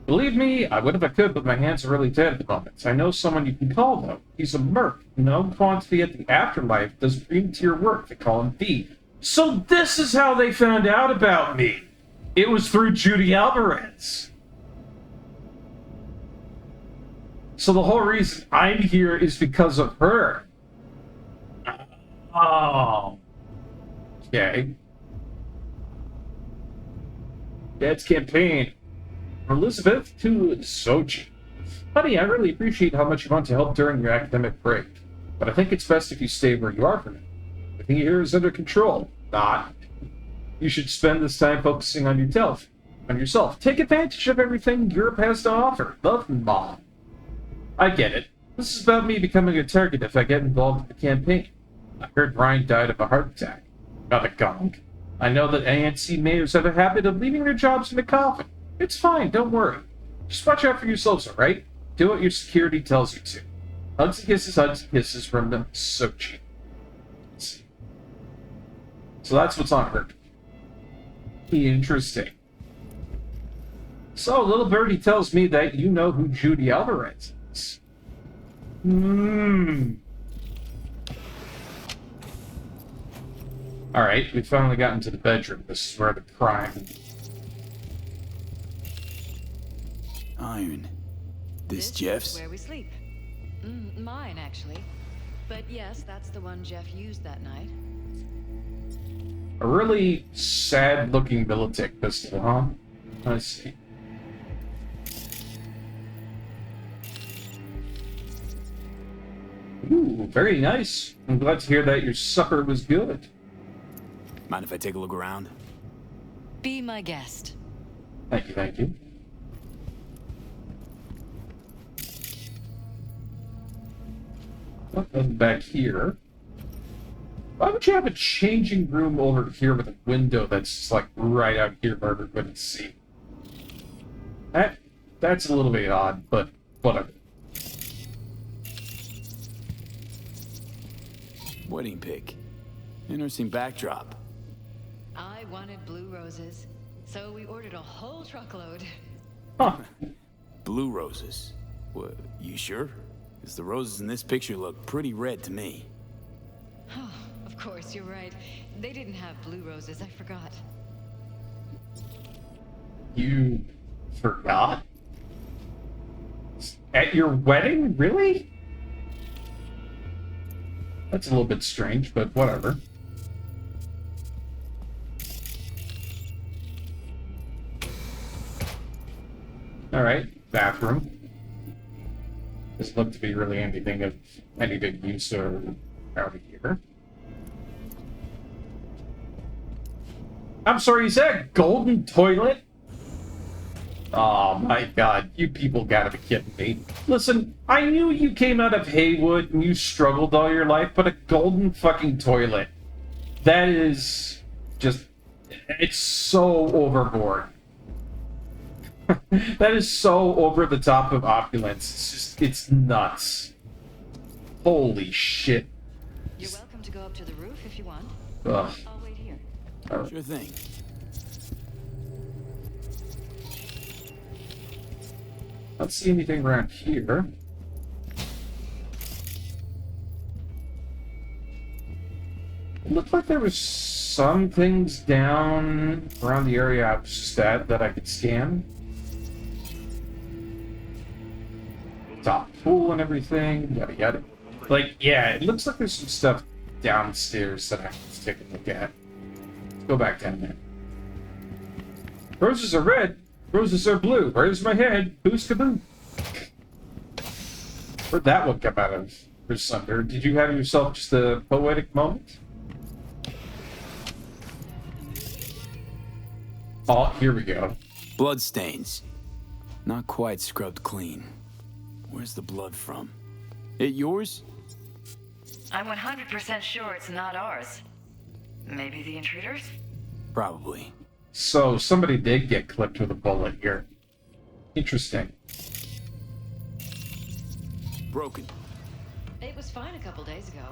Believe me, I would if I could, but my hands are really dead at the moment. I know someone you can call, though. He's a merc. No quantity at the afterlife does premium-tier work. They call him V. So this is how they found out about me. It was through Judy Alvarez. So the whole reason I'm here is because of her. Oh. Okay. Dad's campaign. From Elizabeth to Sochi. Honey, I really appreciate how much you want to help during your academic break, but I think it's best if you stay where you are for now. Everything here is under control. Not. You should spend this time focusing on yourself. Take advantage of everything Europe has to offer. Love, Mom. I get it. This is about me becoming a target if I get involved in the campaign. I heard Ryan died of a heart attack. Not a gong. I know that ANC mayors have a habit of leaving their jobs in a coffin. It's fine, don't worry. Just watch out for yourselves, alright? Do what your security tells you to. Hugs and kisses from the Sochi. So that's what's on her. Interesting. So, little birdie tells me that you know who Judy Alvarez is. Alright, we finally got into the bedroom. This is where the crime... Iron. This Jeff's? Is where we sleep. Mine, actually. But yes, that's the one Jeff used that night. A really sad-looking Militech pistol, huh? I see. Ooh, very nice. I'm glad to hear that your supper was good. Mind if I take a look around? Be my guest. Thank you, thank you. Nothing back here. Why would you have a changing room over here with a window that's like right out here for everybody to see? That's a little bit odd, but whatever. Wedding pic. Interesting backdrop. I wanted blue roses, so we ordered a whole truckload. Huh. Blue roses. What, you sure? Because the roses in this picture look pretty red to me. Oh, of course, you're right. They didn't have blue roses, I forgot. You forgot? At your wedding? Really? That's a little bit strange, but whatever. Alright, bathroom. Doesn't look to be really anything of any big use or out of here. I'm sorry, is that a golden toilet? Oh my god, you people gotta be kidding me. Listen, I knew you came out of Haywood and you struggled all your life, but a golden fucking toilet. That is just... It's so overboard. That is so over the top of opulence. It's just... It's nuts. Holy shit. You're welcome to go up to the roof if you want. Ugh. I'll wait here. Sure thing. I don't see anything around here. It looked like there was some things down around the area I was just at that I could scan. Top pool and everything, yada yada. Like, yeah, it looks like there's some stuff downstairs that I have to take a look at. Let's go back down there. Roses are red. Roses are blue. Where's my head? Boost kaboo. Where'd that one come out of? For Sunder? Did you have yourself just a poetic moment? Oh, here we go. Bloodstains. Not quite scrubbed clean. Where's the blood from? It yours? I'm 100% sure it's not ours. Maybe the intruders? Probably. So, somebody did get clipped with a bullet here. Interesting. Broken. It was fine a couple days ago.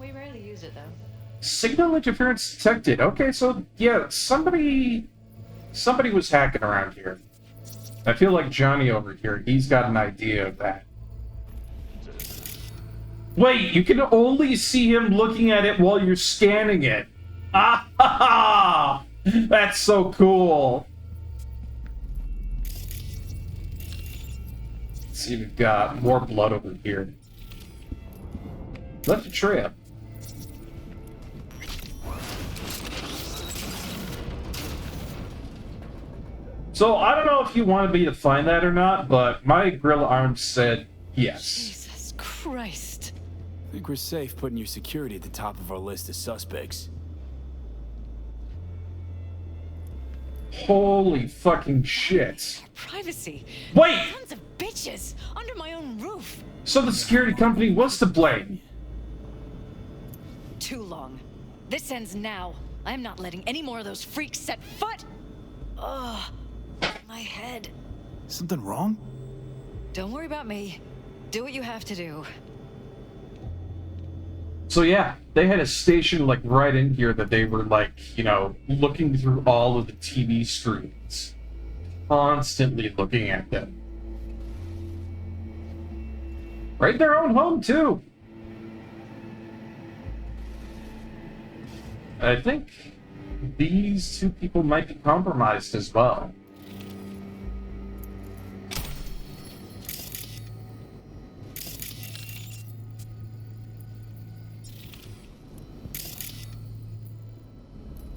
We rarely use it, though. Signal interference detected. Okay, so, yeah, somebody was hacking around here. I feel like Johnny over here, he's got an idea of that. Wait, you can only see him looking at it while you're scanning it. Ah ha ha! That's so cool. Let's see, we've got more blood over here. Left a trip. So, I don't know if you wanted me to find that or not, but my gorilla arm said yes. Jesus Christ. I think we're safe putting your security at the top of our list of suspects. Holy fucking shit. Privacy. Wait! Tons of bitches under my own roof. So the security company was to blame. Too long. This ends now. I am not letting any more of those freaks set foot. Ugh. My head. Something wrong? Don't worry about me. Do what you have to do. So yeah, they had a station like right in here that they were like, you know, looking through all of the TV screens. Constantly looking at them. Right in their own home too. I think these two people might be compromised as well.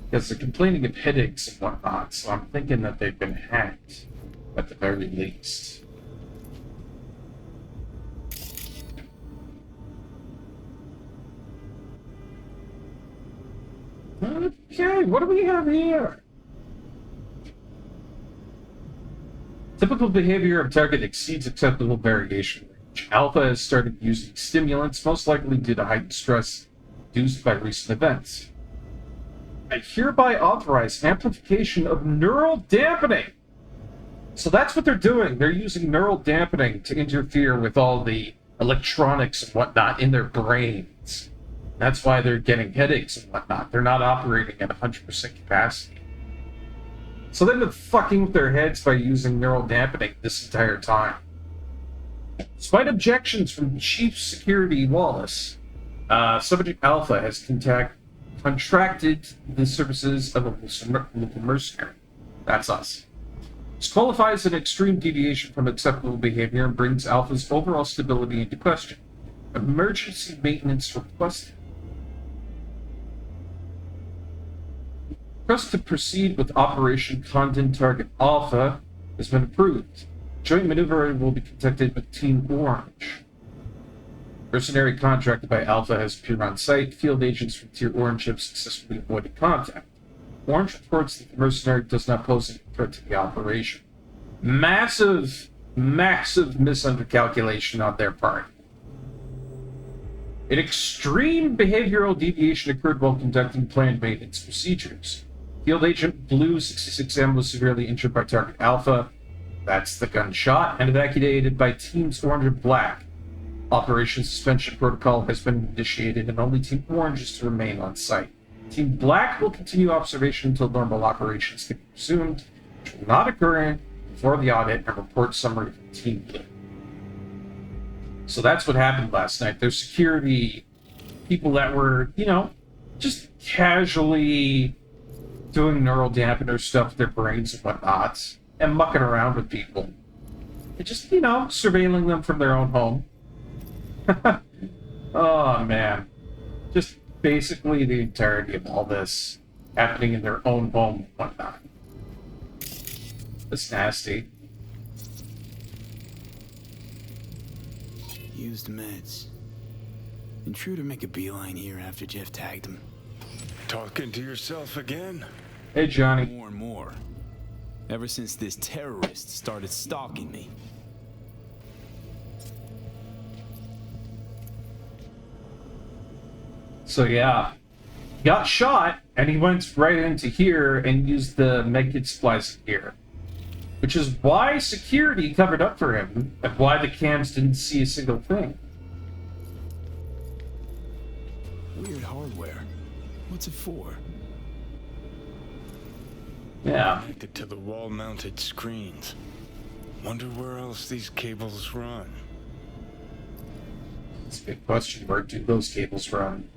Because they're complaining of headaches and whatnot, so I'm thinking that they've been hacked, at the very least. Okay, what do we have here? Typical behavior of target exceeds acceptable variation range. Alpha has started using stimulants, most likely due to heightened stress induced by recent events. I hereby authorize amplification of neural dampening. So that's what they're doing. They're using neural dampening to interfere with all the electronics and whatnot in their brains. That's why they're getting headaches and whatnot. They're not operating at 100% capacity. So they've been fucking with their heads by using neural dampening this entire time. Despite objections from Chief Security Wallace, Subject Alpha has contracted the services of a local mercenary. That's us. This qualifies an extreme deviation from acceptable behavior and brings Alpha's overall stability into question. Emergency maintenance requested. Request to proceed with Operation Condon Target Alpha has been approved. Joint maneuver will be conducted with Team Orange. Mercenary contracted by Alpha has appeared on site. Field agents from Tier Orange have successfully avoided contact. Orange reports that the mercenary does not pose any threat to the operation. Massive miscalculation on their part. An extreme behavioral deviation occurred while conducting planned maintenance procedures. Field Agent Blue 66M was severely injured by Target Alpha. That's the gunshot, and evacuated by Teams Orange and Black. Operation suspension protocol has been initiated, and only Team Orange is to remain on site. Team Black will continue observation until normal operations can be resumed, which will not occur before the audit and report summary from Team Blue. So that's what happened last night. There's security people that were, just casually doing neural dampener stuff with their brains and whatnot, and mucking around with people. And just, surveilling them from their own home. Oh, man. Just basically the entirety of all this happening in their own home and whatnot. That's nasty. Used meds. Intruder make a beeline here after Jeff tagged him. Talking to yourself again? Hey, Johnny. More and more. Ever since this terrorist started stalking me. So yeah, got shot, and he went right into here and used the medkit supplies here. Which is why security covered up for him, and why the cams didn't see a single thing. Weird hardware. What's it for? Yeah. Connected to the wall-mounted screens. Wonder where else these cables run. It's a big question. Where do those cables run?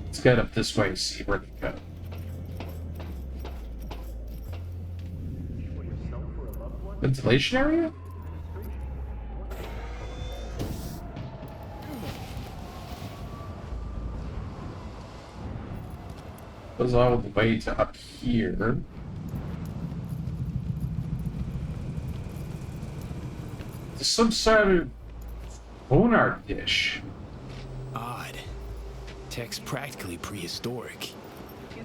Let's get up this way and see where they go. Ventilation area? Goes all the way to up here. There's some sort of bonar dish. Odd. Tech's practically prehistoric.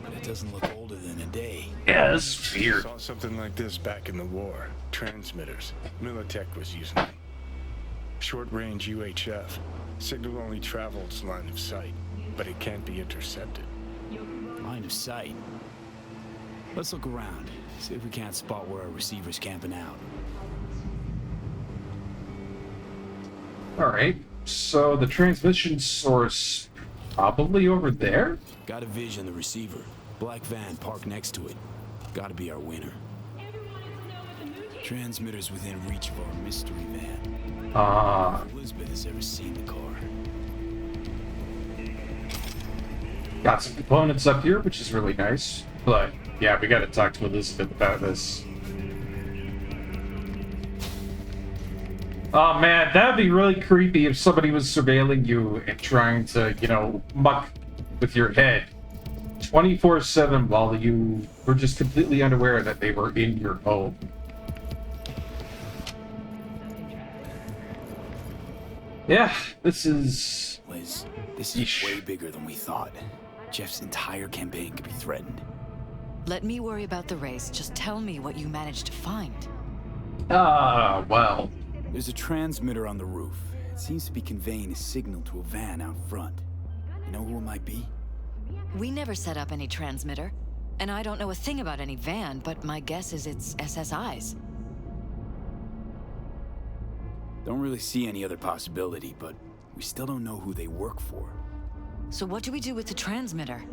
But it doesn't look older than a day. Yeah, this is weird. Saw something like this back in the war. Transmitters. Militech was using them. Short-range UHF. Signal only travels line of sight, but it can't be intercepted. Line of sight. Let's look around. See if we can't spot where our receiver's camping out. Alright, so the transmission source probably over there? Got a vision, the receiver. Black van parked next to it. Gotta be our winner. Transmitters within reach of our mystery van. If Elizabeth has ever seen the car. Got some components up here, which is really nice. But, yeah, we gotta talk to Elizabeth about this. Oh man, that'd be really creepy if somebody was surveilling you and trying to, muck with your head 24/7 while you were just completely unaware that they were in your home. Yeah, this is... Liz, this is way bigger than we thought. Jeff's entire campaign could be threatened. Let me worry about the race. Just tell me what you managed to find. Well... There's a transmitter on the roof. It seems to be conveying a signal to a van out front. You know who it might be? We never set up any transmitter. And I don't know a thing about any van, but my guess is it's SSI's. Don't really see any other possibility, but we still don't know who they work for. So what do we do with the transmitter?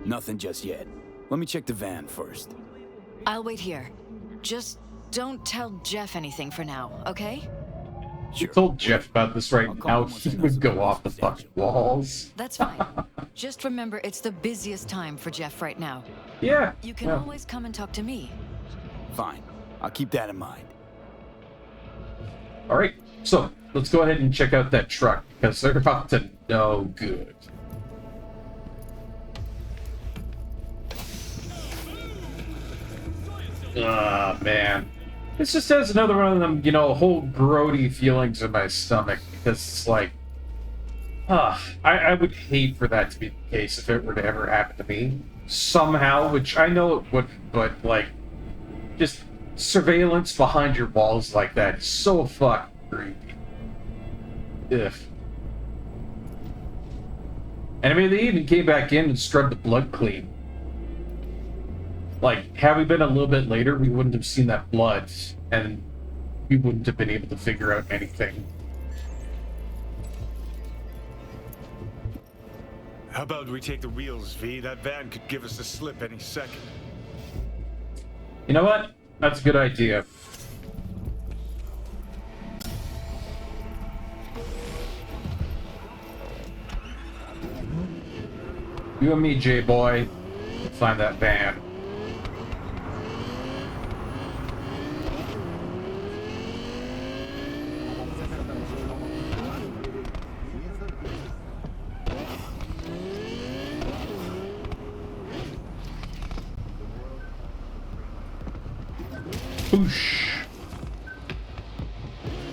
Nothing just yet. Let me check the van first. I'll wait here. Just don't tell Jeff anything for now, okay? If you told Jeff about this right now, he would go off the fucking walls. That's fine. Just remember, it's the busiest time for Jeff right now. Yeah. You can always come and talk to me. Fine. I'll keep that in mind. Alright, So, let's go ahead and check out that truck, because they're up to no good. Ah, man. This just has another one of them, you know, whole grody feelings in my stomach, because it's like, I would hate for that to be the case if it were to ever happen to me. Somehow, which I know it wouldn't, but, like, just surveillance behind your walls like that is so fucking creepy. Ugh. And I mean, they even came back in and scrubbed the blood clean. Like, had we been a little bit later, we wouldn't have seen that blood, and we wouldn't have been able to figure out anything. How about we take the wheels, V? That van could give us the slip any second. You know what? That's a good idea. You and me, J-boy. Find that van. Boosh.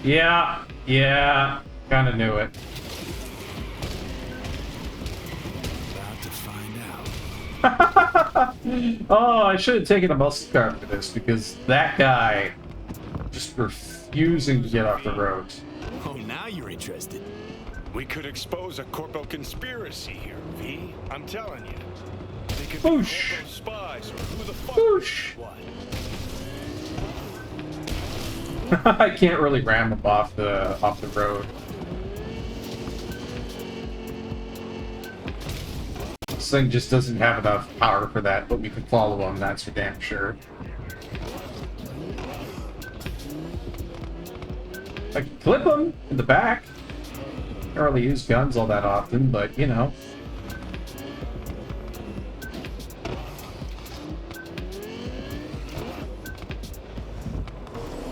Yeah, kinda knew it. About to find out. Oh, I should have taken a muscle car for this, because that guy just refusing to get off the road. Oh, now you're interested. We could expose a corpo conspiracy here, V. I'm telling you. They could Boosh. be corpo spies or who the fuck Boosh. what. I can't really ram him off the road. This thing just doesn't have enough power for that, but we can follow him, that's for damn sure. I can clip him in the back. I don't really use guns all that often, but you know.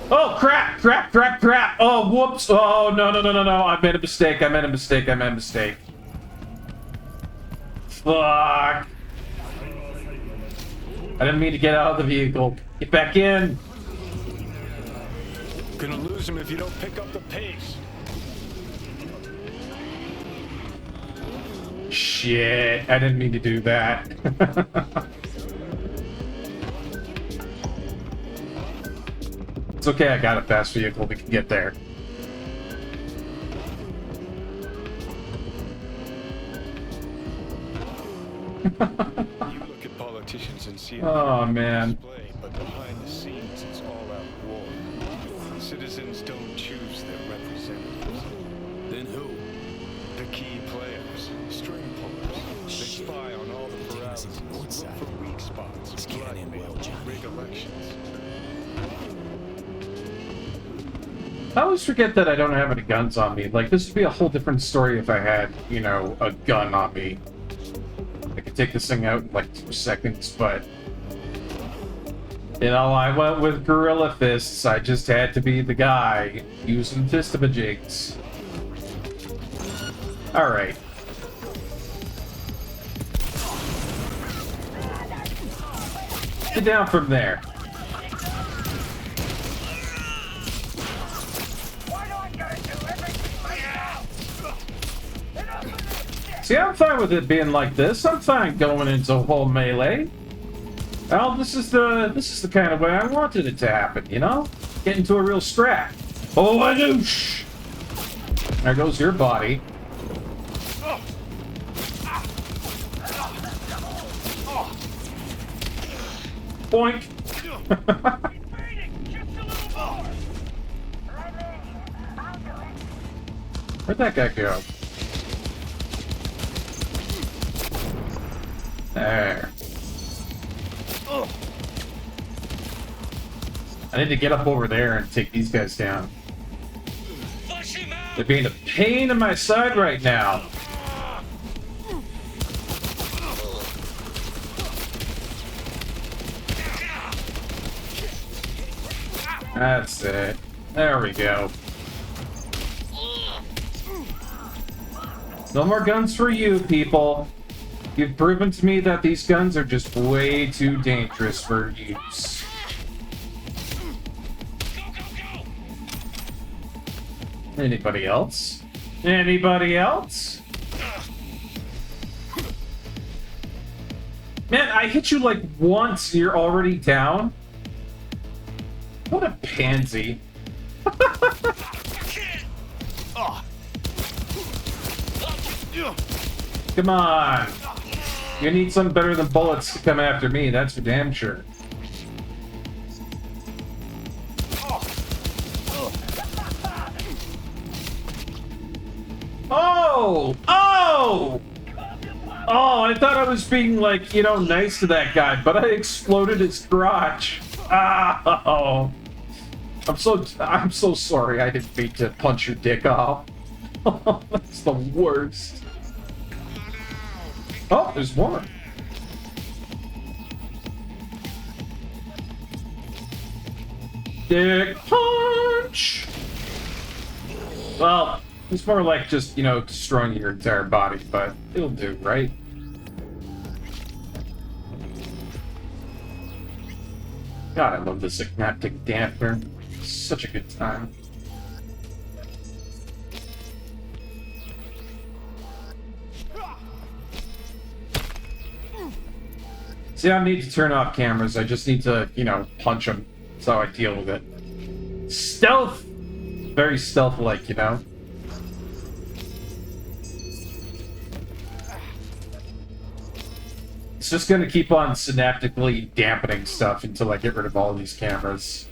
Oh, crap! Oh, whoops! Oh, no. I made a mistake. Fuck! I didn't mean to get out of the vehicle. Get back in! Gonna lose him if you don't pick up the pace. Shit, I didn't mean to do that. It's okay, I got a fast vehicle, we can get there. You look at politicians and see Oh, man. display, but behind the scenes it's all out war. Citizens don't choose their representatives. Then who? The key players, string pullers. They spy on all the Taking us paralysis, into look Northside. for weak spots, This can't end well, blackmail, Johnny. rig elections. I always forget that I don't have any guns on me. Like, this would be a whole different story if I had, you know, a gun on me. I could take this thing out in like 2 seconds, but... You know, I went with gorilla fists. I just had to be the guy using fistamajigs. Alright. Get down from there. See, I'm fine with it being like this. I'm fine going into a whole melee. Well, this is the kind of way I wanted it to happen, you know? Get into a real scrap. Oh, I douche! There goes your body. Boink! Where'd that guy go? There. I need to get up over there and take these guys down. They're being a pain in my side right now. That's it. There we go. No more guns for you, people. You've proven to me that these guns are just way too dangerous for use. Anybody else? Anybody else? Man, I hit you like once and you're already down? What a pansy. Come on. You need something better than bullets to come after me, that's for damn sure. Oh! Oh! Oh, I thought I was being, like, you know, nice to that guy, but I exploded his crotch. Oh. I'm so sorry. I didn't mean to punch your dick off. That's the worst. Oh, there's more. Dick punch! Well, it's more like just, you know, destroying your entire body, but it'll do, right? God, I love this hypnotic dampener. Such a good time. See, I don't need to turn off cameras. I just need to, you know, punch them. That's how I deal with it. Stealth! Very stealth-like, you know? It's just gonna keep on synaptically dampening stuff until I get rid of all of these cameras.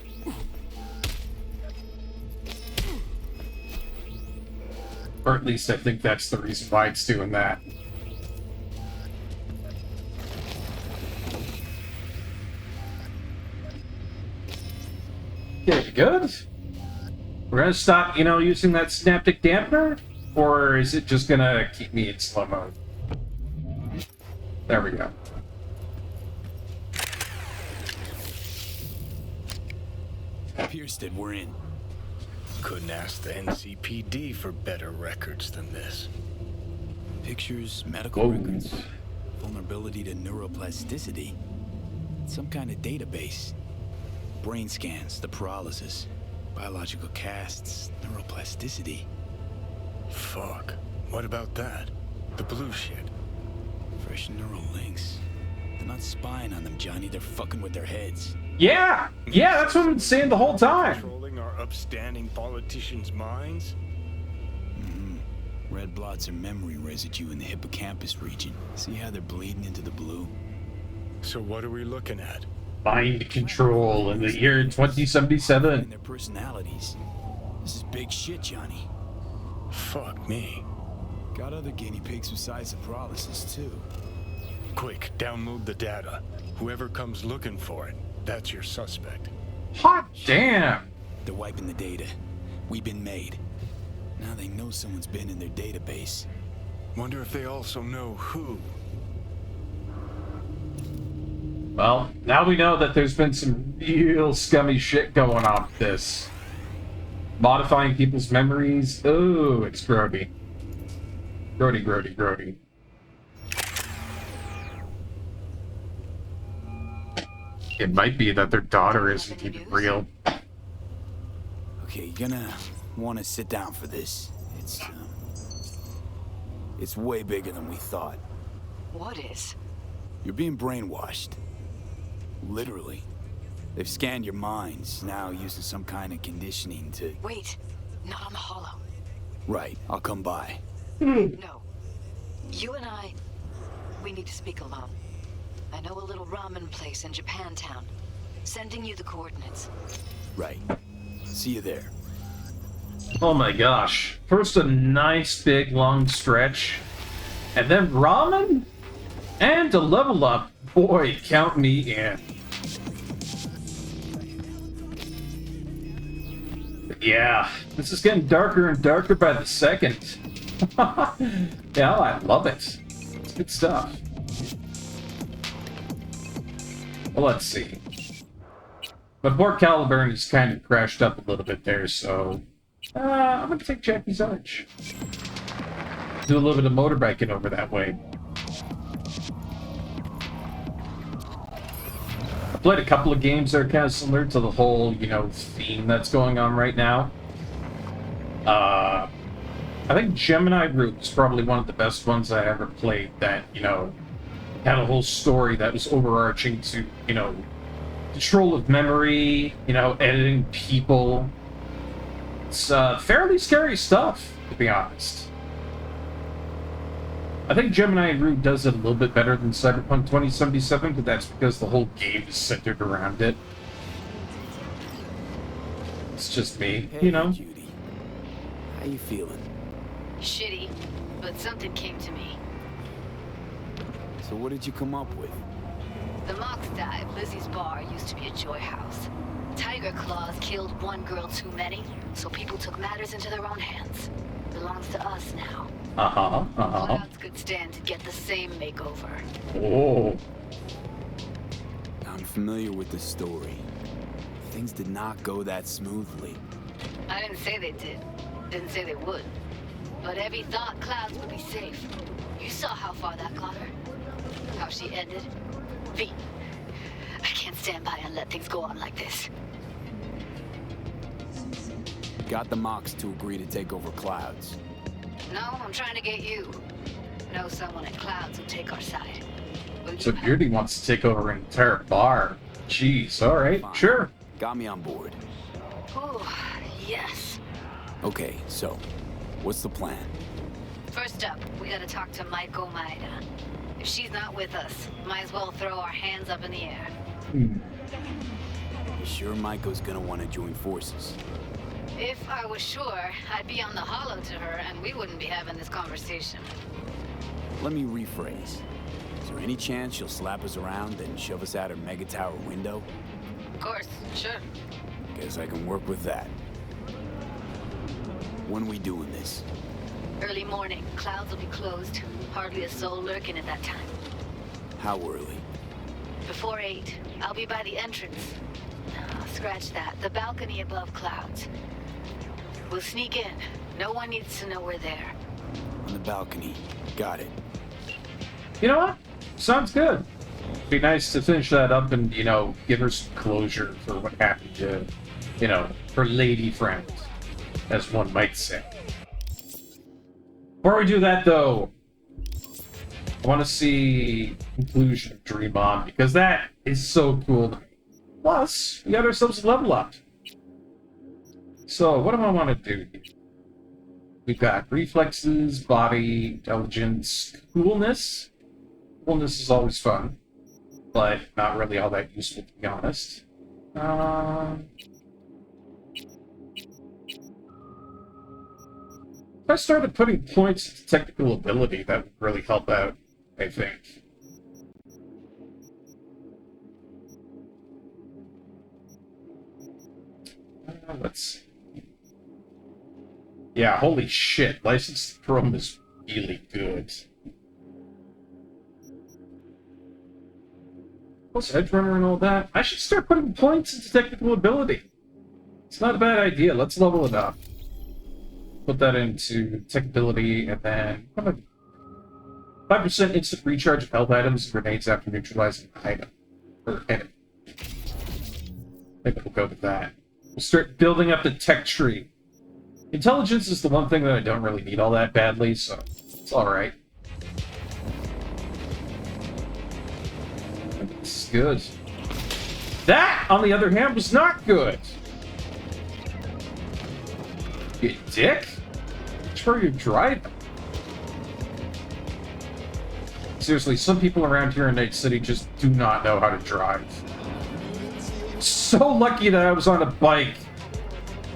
Or at least I think that's the reason why it's doing that. Okay, good. We're gonna stop, you know, using that synaptic dampener? Or is it just gonna keep me in slow mode? There we go. Piersted, we're in. Couldn't ask the NCPD for better records than this. Pictures, medical records, vulnerability to neuroplasticity. Some kind of database. Brain scans, the paralysis, biological casts, neuroplasticity. Fuck. What about that? The blue shit. Fresh neural links. They're not spying on them, Johnny. They're fucking with their heads. Yeah! Yeah, that's what I've been saying the whole time! Controlling our upstanding politicians' minds? Red blots are memory residue in the hippocampus region. See how they're bleeding into the blue? So what are we looking at? Mind control in the year And 2077. their personalities. This is big shit, Johnny. Fuck me. Got other guinea pigs besides the paralysis, too. Quick, download the data. Whoever comes looking for it, that's your suspect. Hot damn! They're wiping the data. We've been made. Now they know someone's been in their database. Wonder if they also know who. Well, now we know that there's been some real scummy shit going on with this. Modifying people's memories. Oh, it's grody. Grody, grody, grody. It might be that their daughter isn't even real. Okay, you're gonna want to sit down for this. It's way bigger than we thought. What is? You're being brainwashed. Literally. They've scanned your minds, now using some kind of conditioning to... Wait, not on the hollow. Right, I'll come by. No. You and we need to speak alone. I know a little ramen place in Japantown. Sending you the coordinates. Right. See you there. Oh my gosh. First a nice big long stretch, and then ramen? And a level up. Boy, count me in. But yeah, this is getting darker and darker by the second. Yeah, I love it. It's good stuff. Well, let's see. But Port Caliburn is kind of crashed up a little bit there, so... I'm gonna take Jackie's Arch. Do a little bit of motorbiking over that way. I played a couple of games that are kind of similar to the whole, you know, theme that's going on right now. I think Gemini Root is probably one of the best ones I ever played that, you know, had a whole story that was overarching to, you know, control of memory, you know, editing people. It's fairly scary stuff, to be honest. I think Gemini Root does it a little bit better than Cyberpunk 2077, but that's because the whole game is centered around it. It's just me, Hey, you know? Judy. How you feeling? Shitty, but something came to me. So what did you come up with? The Mox Dive, Lizzie's bar, used to be a joy house. Tiger Claws killed one girl too many, so people took matters into their own hands. Belongs to us now. Clouds could stand to get the same makeover. Oh. I'm familiar with the story. Things did not go that smoothly. I didn't say they did. Didn't say they would. But Evie thought Clouds would be safe. You saw how far that got her. How she ended. V, I can't stand by and let things go on like this. Got the Mox to agree to take over Clouds. No, I'm trying to get you. Know someone at Clouds who'll take our side. Will So you Beardy wants to take over an entire bar. Jeez, alright, Fine. sure. Got me on board. Oh, yes. Okay, so, what's the plan? First up, we gotta talk to Maiko Maeda. If she's not with us, might as well throw our hands up in the air. You sure Maiko's gonna want to join forces? If I was sure, I'd be on the hollow to her and we wouldn't be having this conversation. Let me rephrase. Is there any chance she'll slap us around and shove us out her mega tower window? Of course, sure. Guess I can work with that. When we doing this? Early morning, Clouds will be closed. Hardly a soul lurking at that time. How early? Before 8, I'll be by the entrance. Scratch that. The balcony above Clouds. We'll sneak in. No one needs to know we're there. On the balcony. Got it. You know what? Sounds good. Be nice to finish that up and, you know, give her some closure for what happened to, you know, her lady friend, as one might say. Before we do that, though, I want to see conclusion of Dream On, because that is so cool to me. Plus, we got ourselves a level up. So, what do I want to do here? We've got reflexes, body, intelligence, coolness. Coolness is always fun, but not really all that useful, to be honest. If I started putting points into technical ability, that would really help out, I think. Let's see. Yeah, holy shit. License to Chrome is really good. Plus Edge Runner and all that. I should start putting points into technical ability. It's not a bad idea. Let's level it up. Put that into tech ability, and then 5% instant recharge of health items and grenades after neutralizing an item or enemy. I think we'll go with that. We'll start building up the tech tree. Intelligence is the one thing that I don't really need all that badly, so it's alright. This is good. That, on the other hand, was not good. You dick? Which way are you driving? Seriously, some people around here in Night City just do not know how to drive. So lucky that I was on a bike.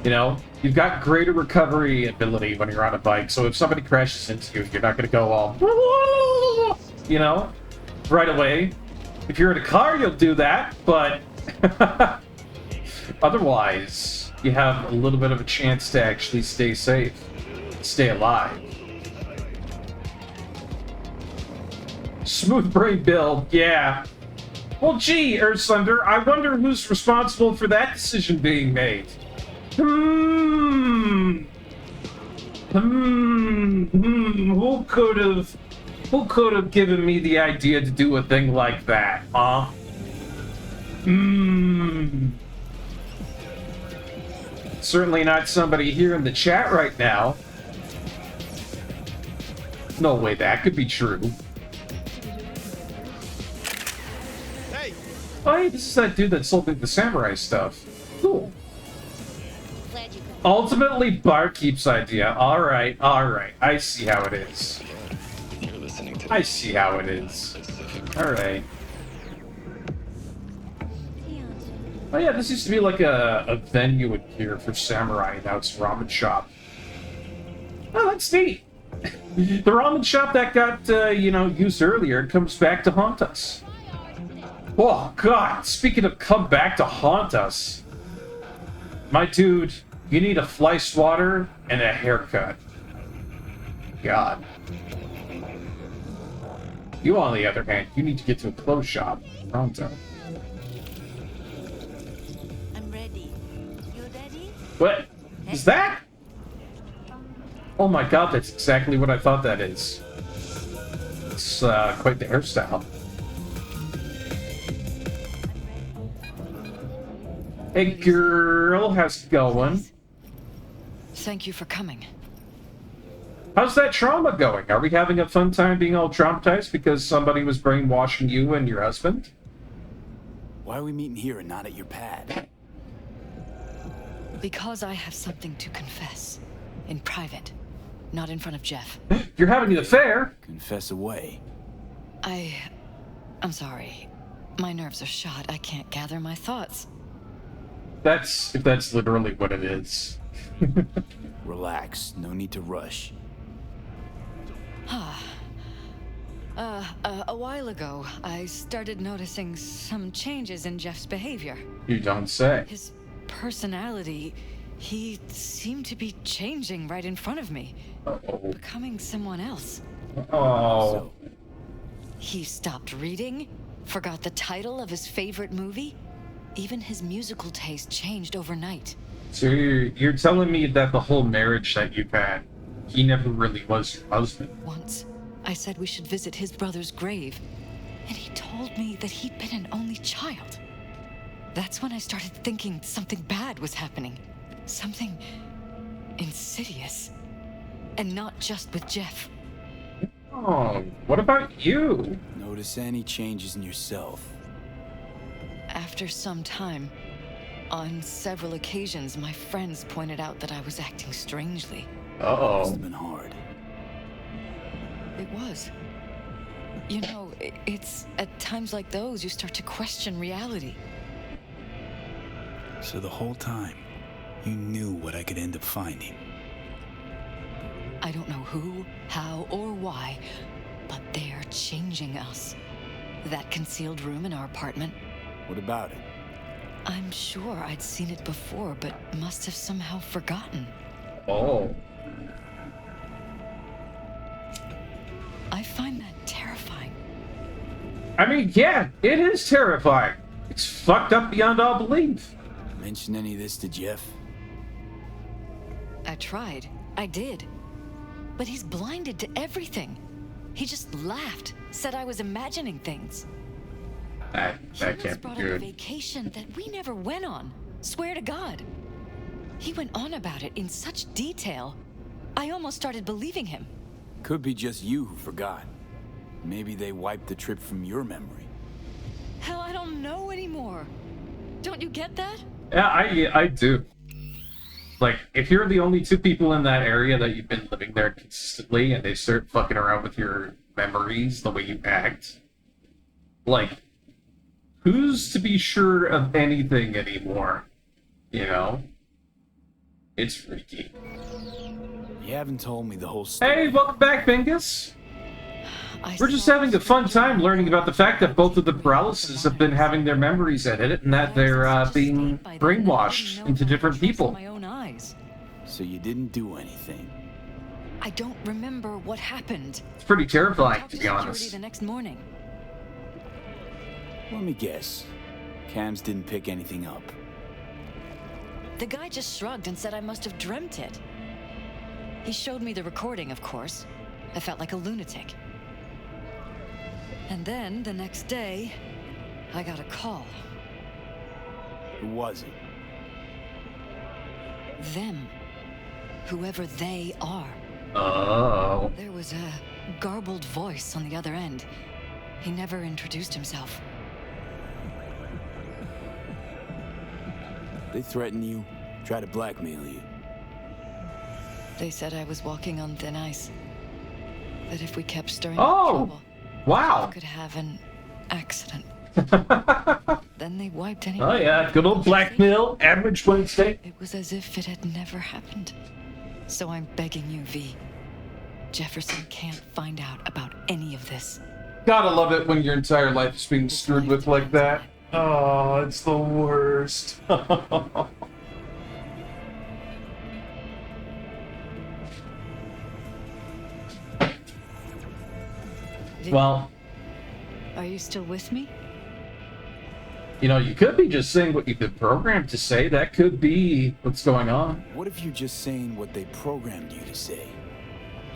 You know, you've got greater recovery ability when you're on a bike, so if somebody crashes into you, you're not going to go all, you know, right away. If you're in a car, you'll do that, but otherwise, you have a little bit of a chance to actually stay safe, stay alive. Smooth brain build, yeah. Well, gee, Earthsunder, I wonder who's responsible for that decision being made. Who could have given me the idea to do a thing like that, huh? Certainly not somebody here in the chat right now. No way that could be true. Hey! Oh, hey, this is that dude that sold me the samurai stuff. Cool. Ultimately, Barkeep's idea. Alright, alright. I see how it is. I see how it is. Alright. Oh yeah, this used to be like a venue in here for samurai, now it's a ramen shop. Oh, that's neat. The ramen shop that got, used earlier comes back to haunt us. Oh, God, speaking of come back to haunt us. My dude, you need a fly swatter and a haircut. God. You, on the other hand, you need to get to a clothes shop. Pronto. I'm ready. You ready? What? Is that? Oh my god, that's exactly what I thought that is. It's quite the hairstyle. Hey girl, how's it going? Thank you for coming. How's that trauma going? Are we having a fun time being all traumatized because somebody was brainwashing you and your husband? Why are we meeting here and not at your pad? Because I have something to confess. In private. Not in front of Jeff. You're having an affair? Confess away. I'm sorry. My nerves are shot. I can't gather my thoughts. That's literally what it is. Relax. No need to rush. A while ago, I started noticing some changes in Jeff's behavior. You don't say. His personality, he seemed to be changing right in front of me. Uh-oh. Becoming someone else. Oh. He stopped reading, forgot the title of his favorite movie. Even his musical taste changed overnight. So you're telling me that the whole marriage that you've had, he never really was your husband? Once, I said we should visit his brother's grave, and he told me that he'd been an only child. That's when I started thinking something bad was happening. Something insidious. And not just with Jeff. Oh, what about you? Notice any changes in yourself? After some time, on several occasions, my friends pointed out that I was acting strangely. Must Uh-oh. have been hard. It was. You know, it's at times like those you start to question reality. So the whole time, you knew what I could end up finding. I don't know who, how, or why, but they're changing us. That concealed room in our apartment, What about it? I'm sure I'd seen it before, but must have somehow forgotten. Oh. I find that terrifying. I mean, yeah, it is terrifying. It's fucked up beyond all belief. Mention any of this to Jeff? I tried. I did. But he's blinded to everything. He just laughed, said I was imagining things. That He once can't be brought up a good. vacation that we never went on. Swear to God. He went on about it in such detail. I almost started believing him. Could be just you who forgot. Maybe they wiped the trip from your memory. Hell, I don't know anymore. Don't you get that? Yeah, I do. Like, if you're the only two people in that area that you've been living there consistently and they start fucking around with your memories, the way you act, like, who's to be sure of anything anymore? You know? It's freaky. You haven't told me the whole story. Hey, welcome back, Bingus! We're just having a fun time learning about the fact that both of the Paralyses have been having their memories edited and that they're being brainwashed into different people. My own eyes. So you didn't do anything. I don't remember what happened. It's pretty terrifying, Talked to be security honest. the next morning. Let me guess. Cams didn't pick anything up. The guy just shrugged and said I must have dreamt it. He showed me the recording, of course. I felt like a lunatic. And then, the next day, I got a call. Who was it? Them. Whoever they are. Oh. There was a garbled voice on the other end. He never introduced himself. They threaten you, try to blackmail you. They said I was walking on thin ice. That if we kept stirring Oh, up trouble, wow. I could have an accident. Then they wiped any. Oh yeah, good old blackmail, average Wednesday. It was as if it had never happened. So I'm begging you, V. Jefferson can't find out about any of this. Gotta love it when your entire life is being screwed with like that. Oh, it's the worst. Well, are you still with me? you know, you could be just saying what you've been programmed to say. That could be what's going on. What if you're just saying what they programmed you to say?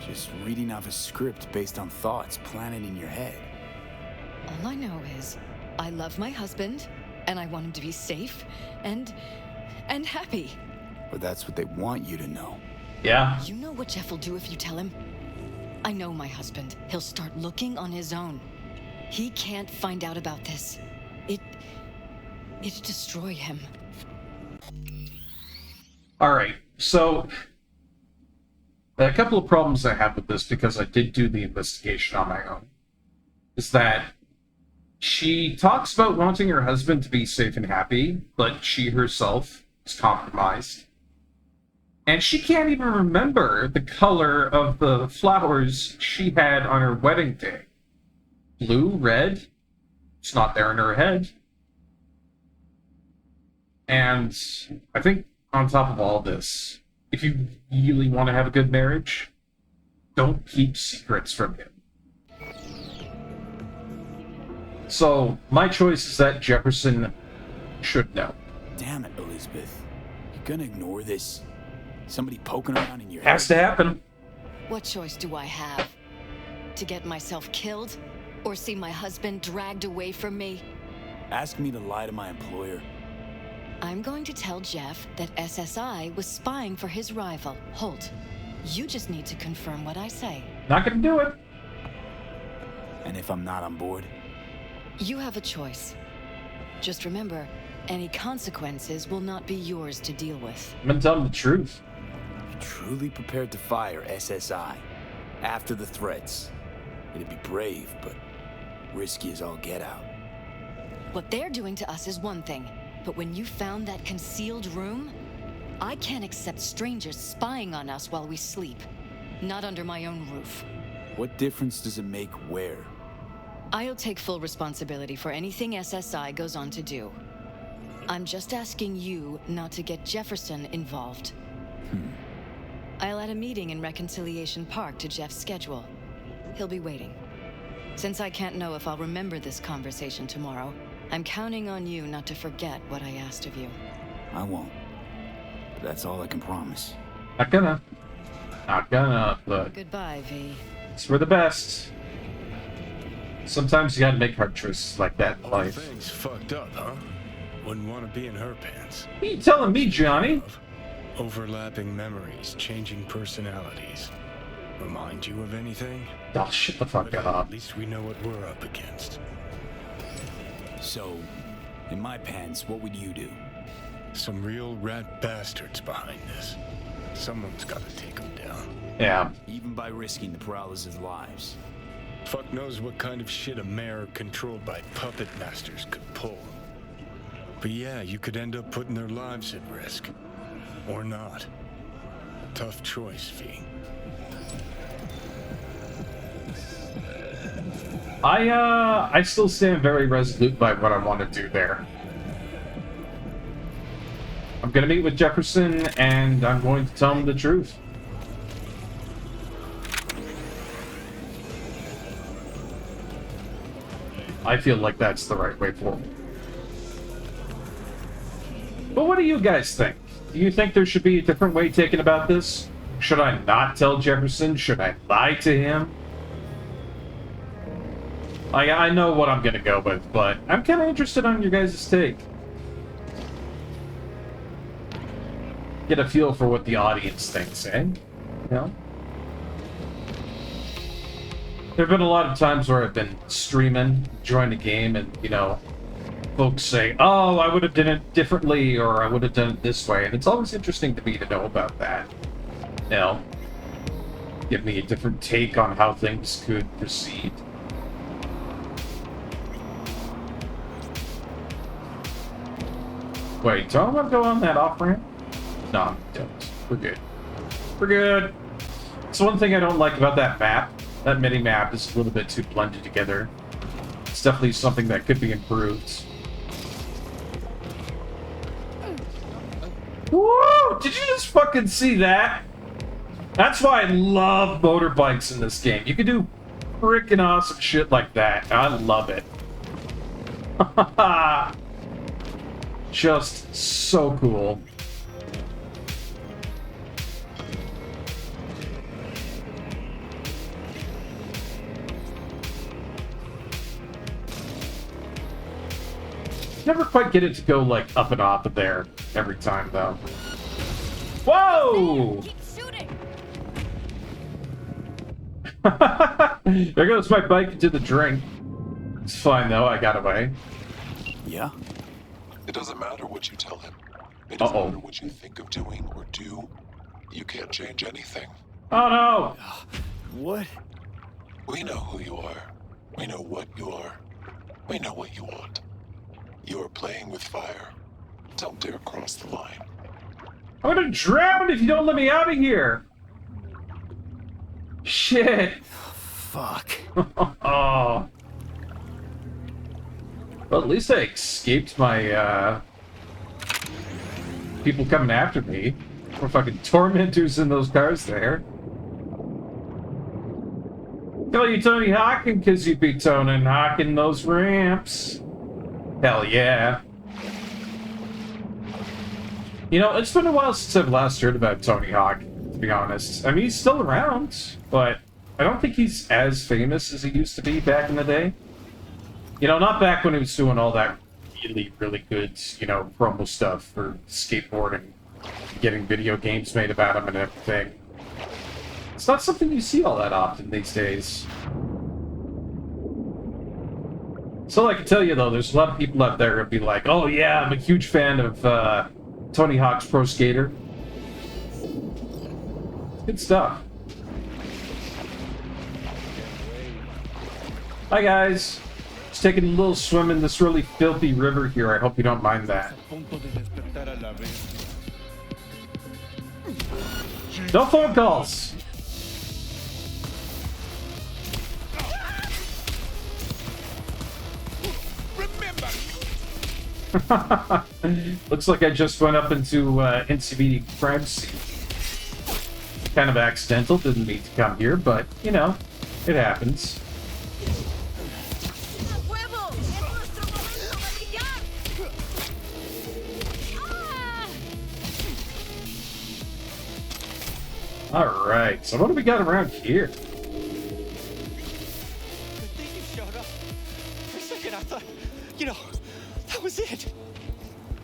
Just reading off a script based on thoughts planted in your head. All I know is I love my husband, and I want him to be safe and happy. But that's what they want you to know. Yeah. You know what Jeff will do if you tell him? I know my husband. He'll start looking on his own. He can't find out about this. It'd destroy him. Alright, so a couple of problems I have with this, because I did do the investigation on my own, is that she talks about wanting her husband to be safe and happy, but she herself is compromised. And she can't even remember the color of the flowers she had on her wedding day. Blue, red, it's not there in her head. And I think on top of all this, if you really want to have a good marriage, don't keep secrets from him. So, my choice is that Jefferson should know. Damn it, Elizabeth. You gonna ignore this? Somebody poking around in your head? Has to happen. What choice do I have? To get myself killed? Or see my husband dragged away from me? Ask me to lie to my employer. I'm going to tell Jeff that SSI was spying for his rival, Holt. You just need to confirm what I say. Not gonna do it. And if I'm not on board? You have a choice. Just remember, any consequences will not be yours to deal with. I'm gonna tell him the truth. You're truly prepared to fire SSI after the threats. It'd be brave, but risky as all get out. What they're doing to us is one thing, but when you found that concealed room, I can't accept strangers spying on us while we sleep. Not under my own roof. What difference does it make where? I'll take full responsibility for anything SSI goes on to do. I'm just asking you not to get Jefferson involved. I'll add a meeting in Reconciliation Park to Jeff's schedule. He'll be waiting. Since I can't know if I'll remember this conversation tomorrow, I'm counting on you not to forget what I asked of you. I won't. But that's all I can promise. Not gonna, but Goodbye, V. it's for the best. Sometimes you gotta make hard choices like that in Whole life. thing's fucked up, huh? Wouldn't want to be in her pants. What are you telling me, Johnny? Overlapping memories, changing personalities. Remind you of anything? Oh, shut the fuck But up. at least we know what we're up against. So, in my pants, what would you do? Some real rat bastards behind this. Someone's got to take them down. Yeah. Even by risking the Peralez's lives. Fuck knows what kind of shit a mayor controlled by puppet masters could pull. But yeah, you could end up putting their lives at risk. Or not. Tough choice, V. I still stand very resolute by what I want to do there. I'm gonna meet with Jefferson, and I'm going to tell him the truth. I feel like that's the right way forward. But what do you guys think? Do you think there should be a different way taken about this? Should I not tell Jefferson? Should I lie to him? I know what I'm gonna go with, but I'm kind of interested on your guys' take. Get a feel for what the audience thinks, eh? You know? There have been a lot of times where I've been streaming, enjoying the game, and, you know, folks say, oh, I would have done it differently, or I would have done it this way, and it's always interesting to me to know about that. You know? Give me a different take on how things could proceed. Wait, do I want to go on that off-ramp? No, don't. We're good. We're good. It's one thing I don't like about that map. That mini-map is a little bit too blended together. It's definitely something that could be improved. Woo! Did you just fucking see that? That's why I love motorbikes in this game. You can do freaking awesome shit like that. I love it. Just so cool. Never quite get it to go like up and off of there every time though. Whoa! Keep shooting. There goes my bike into the drink. It's fine though, I got away. Yeah? It doesn't matter what you tell him. It doesn't matter what you think of doing or do. You can't change anything. Oh no! What? We know who you are. We know what you are. We know what you want. You are playing with fire. Don't dare cross the line. I'm gonna drown if you don't let me out of here! Shit! Fuck. Oh. Well, at least I escaped my, people coming after me. Or fucking tormentors in those cars there. Kill you, Tony Hawking, because you be Tony Hawking those ramps. Hell yeah. You know, it's been a while since I've last heard about Tony Hawk, to be honest. I mean, he's still around, but I don't think he's as famous as he used to be back in the day. You know, not back when he was doing all that really, really good, you know, promo stuff for skateboarding, getting video games made about him and everything. It's not something you see all that often these days. So I can tell you, though, there's a lot of people out there who'll be like, oh yeah, I'm a huge fan of Tony Hawk's Pro Skater. Good stuff. Hi guys. Just taking a little swim in this really filthy river here. I hope you don't mind that. No phone calls. Looks like I just went up into NCVD crime scene. Kind of accidental, didn't mean to come here, but, you know, it happens. Alright, so what do we got around here? Good thing you showed up. For a second, I thought, you know, that was it.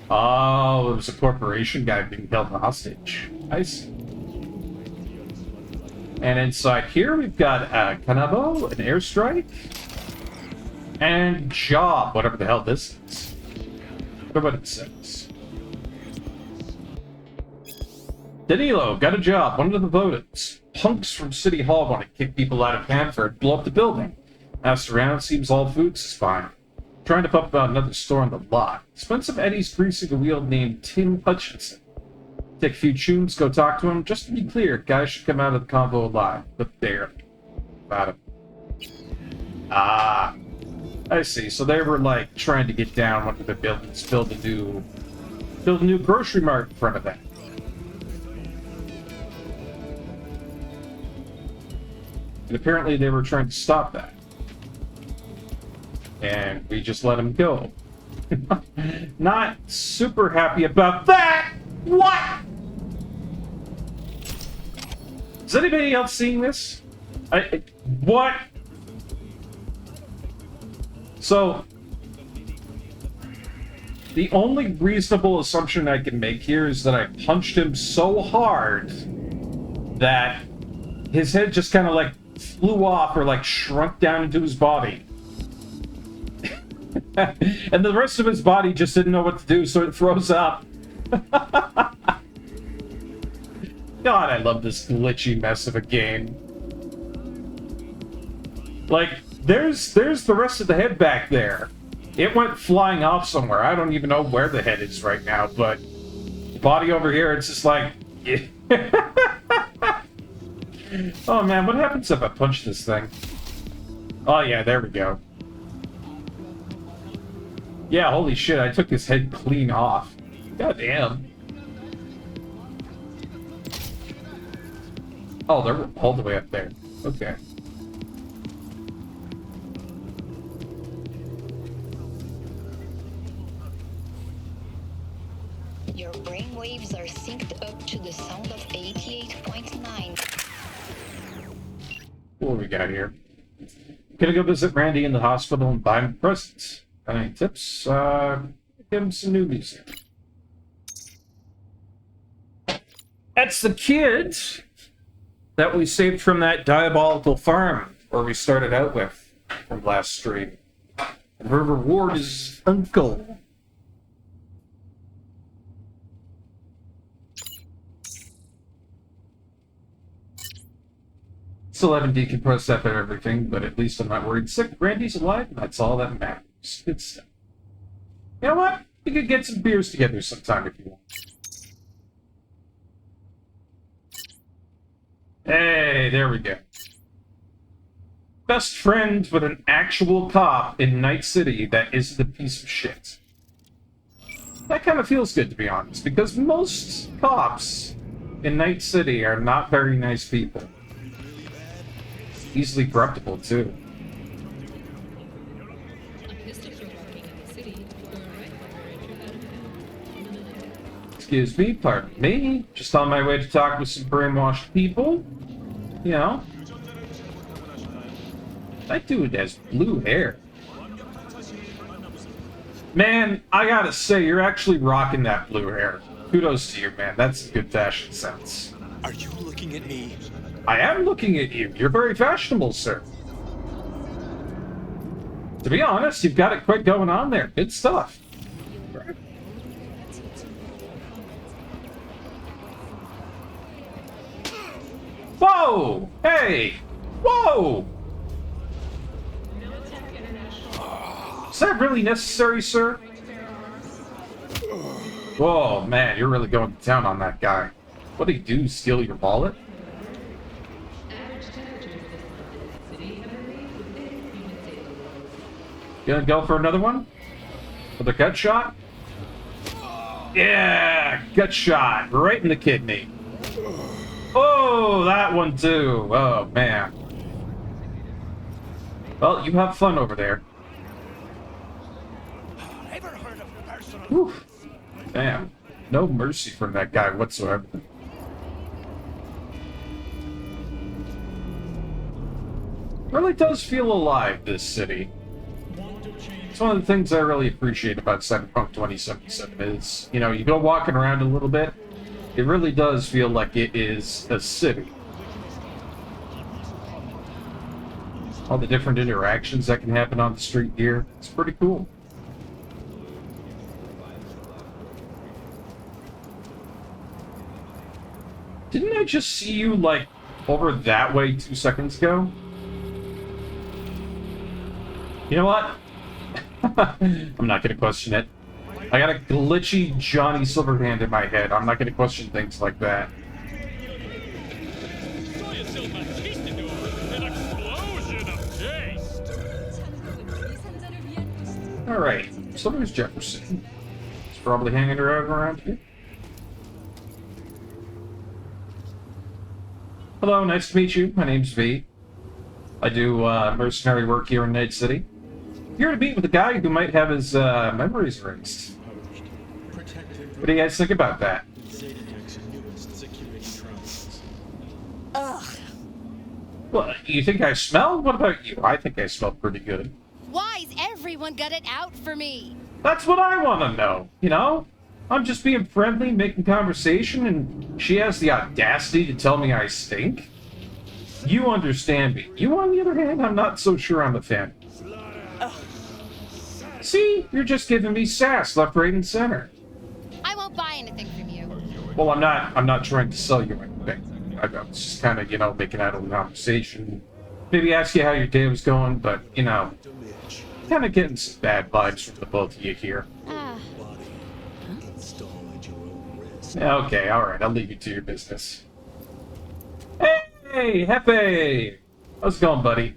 Oh, it was a corporation guy being held hostage. I see. And inside here, we've got Kanabo, an airstrike, and job, whatever the hell this is. Look what it says. Danilo, got a job, one of the voters. Punks from City Hall want to kick people out of Hanford, blow up the building. Asked around, seems all foods is fine. Trying to pump about another store on the lot. Spent some Eddie's greasing a wheel named Tim Hutchinson. Take a few chooms, go talk to him. Just to be clear, guys should come out of the convo alive, but barely. About him. Ah, I see. So they were like trying to get down one of the buildings, build a new grocery mart in front of that. And apparently they were trying to stop that. And we just let him go. Not super happy about that! What? Is anybody else seeing this? What? So, the only reasonable assumption I can make here is that I punched him so hard that his head just kind of like flew off or like shrunk down into his body. And the rest of his body just didn't know what to do, so it froze up. God, I love this glitchy mess of a game. Like, there's the rest of the head back there. It went flying off somewhere. I don't even know where the head is right now, but the body over here, it's just like... Oh man, what happens if I punch this thing? Oh yeah, there we go. Yeah, holy shit, I took his head clean off. God damn. Oh, they're all the way up there. Okay. Your brainwaves are synced up to the sound of 88.9. What do we got here? Gonna go visit Randy in the hospital and buy him presents. Got any tips? Give him some new music. That's the kid that we saved from that diabolical farm where we started out with from last stream. And her reward is uncle. Still haven't decompressed after everything, but at least I'm not worried sick. Randy's alive, and that's all that matters. Good stuff. You know what? We could get some beers together sometime if you want. Hey, there we go. Best friend with an actual cop in Night City that isn't a piece of shit. That kind of feels good, to be honest, because most cops in Night City are not very nice people. Easily corruptible, too. Excuse me, pardon me. Just on my way to talk with some brainwashed people. You know. That dude has blue hair. Man, I gotta say, you're actually rocking that blue hair. Kudos to you, man. That's good fashion sense. Are you looking at me? I am looking at you. You're very fashionable, sir. To be honest, you've got it quite going on there. Good stuff. Whoa! Hey! Whoa! Is that really necessary, sir? Whoa, man, you're really going to town on that guy. What did he do? Steal your wallet? Gonna go for another one? Another gut shot? Yeah! Gut shot! Right in the kidney. Oh, that one too. Oh, man. Well, you have fun over there. Whew. Damn. No mercy from that guy whatsoever. Really does feel alive, this city. It's one of the things I really appreciate about Cyberpunk 2077 is, you know, you go walking around a little bit, it really does feel like it is a city. All the different interactions that can happen on the street here, it's pretty cool. Didn't I just see you, like, over that way 2 seconds ago? You know what? I'm not gonna question it. I got a glitchy Johnny Silverhand in my head. I'm not gonna question things like that. Alright, so there's Jefferson. He's probably hanging around here. Hello, nice to meet you. My name's V. I do mercenary work here in Night City. Here to meet with a guy who might have his memories erased. What do you guys think about that? Ugh. Well, you think I smell? What about you? I think I smell pretty good. Why's everyone got it out for me? That's what I want to know, you know? I'm just being friendly, making conversation, and she has the audacity to tell me I stink? You understand me. You, on the other hand, I'm not so sure I'm a fan. See? You're just giving me sass left, right, and center. I won't buy anything from you. Well, I'm not trying to sell you anything. I was just kind of, you know, making out a conversation. Maybe ask you how your day was going, but, you know, kind of getting some bad vibes from the both of you here. Okay, alright, I'll leave you to your business. Hey, Hefe! How's it going, buddy?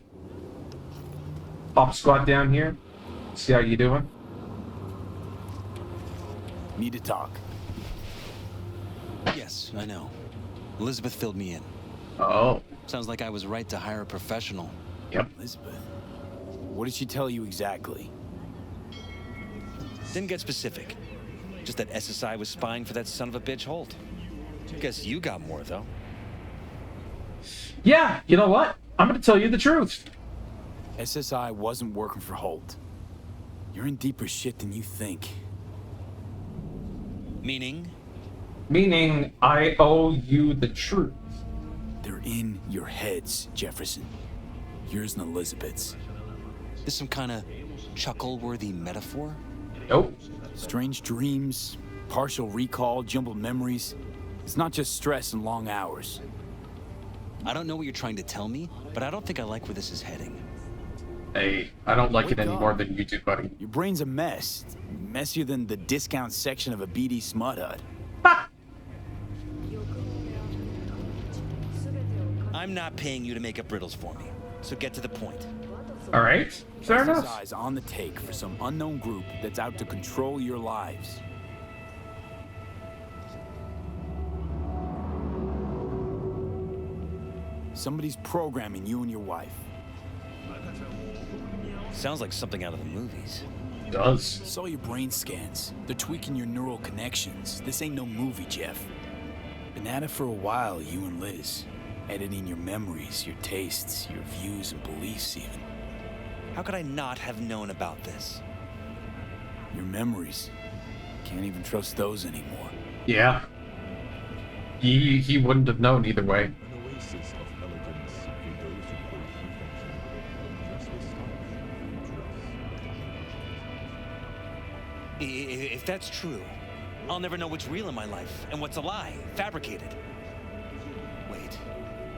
Pop squad down here. See how you doing? Need to talk. Yes, I know. Elizabeth filled me in. Oh. Sounds like I was right to hire a professional. Yep. Elizabeth, what did she tell you exactly? Didn't get specific. Just that SSI was spying for that son of a bitch Holt. Guess you got more, though. Yeah, you know what? I'm gonna tell you the truth. SSI wasn't working for Holt. You're in deeper shit than you think. Meaning? Meaning, I owe you the truth. They're in your heads, Jefferson. Yours and Elizabeth's. This some kind of chuckle-worthy metaphor? Nope. Strange dreams, partial recall, jumbled memories. It's not just stress and long hours. I don't know what you're trying to tell me, but I don't think I like where this is heading. Hey, I don't like it any more than you do, buddy. Your brain's a mess. Messier than the discount section of a BD smut hut. Ha! I'm not paying you to make up riddles for me, so get to the point. Alright, fair enough. SSI's on the take for some unknown group that's out to control your lives. Somebody's programming you and your wife. Sounds like something out of the movies. It does. Saw your brain scans. They're tweaking your neural connections. This ain't no movie, Jeff. Been at it for a while, you and Liz. Editing your memories, your tastes, your views and beliefs even. How could I not have known about this? Your memories. Can't even trust those anymore. Yeah. He wouldn't have known either way. If that's true, I'll never know what's real in my life and what's a lie, fabricated. Wait,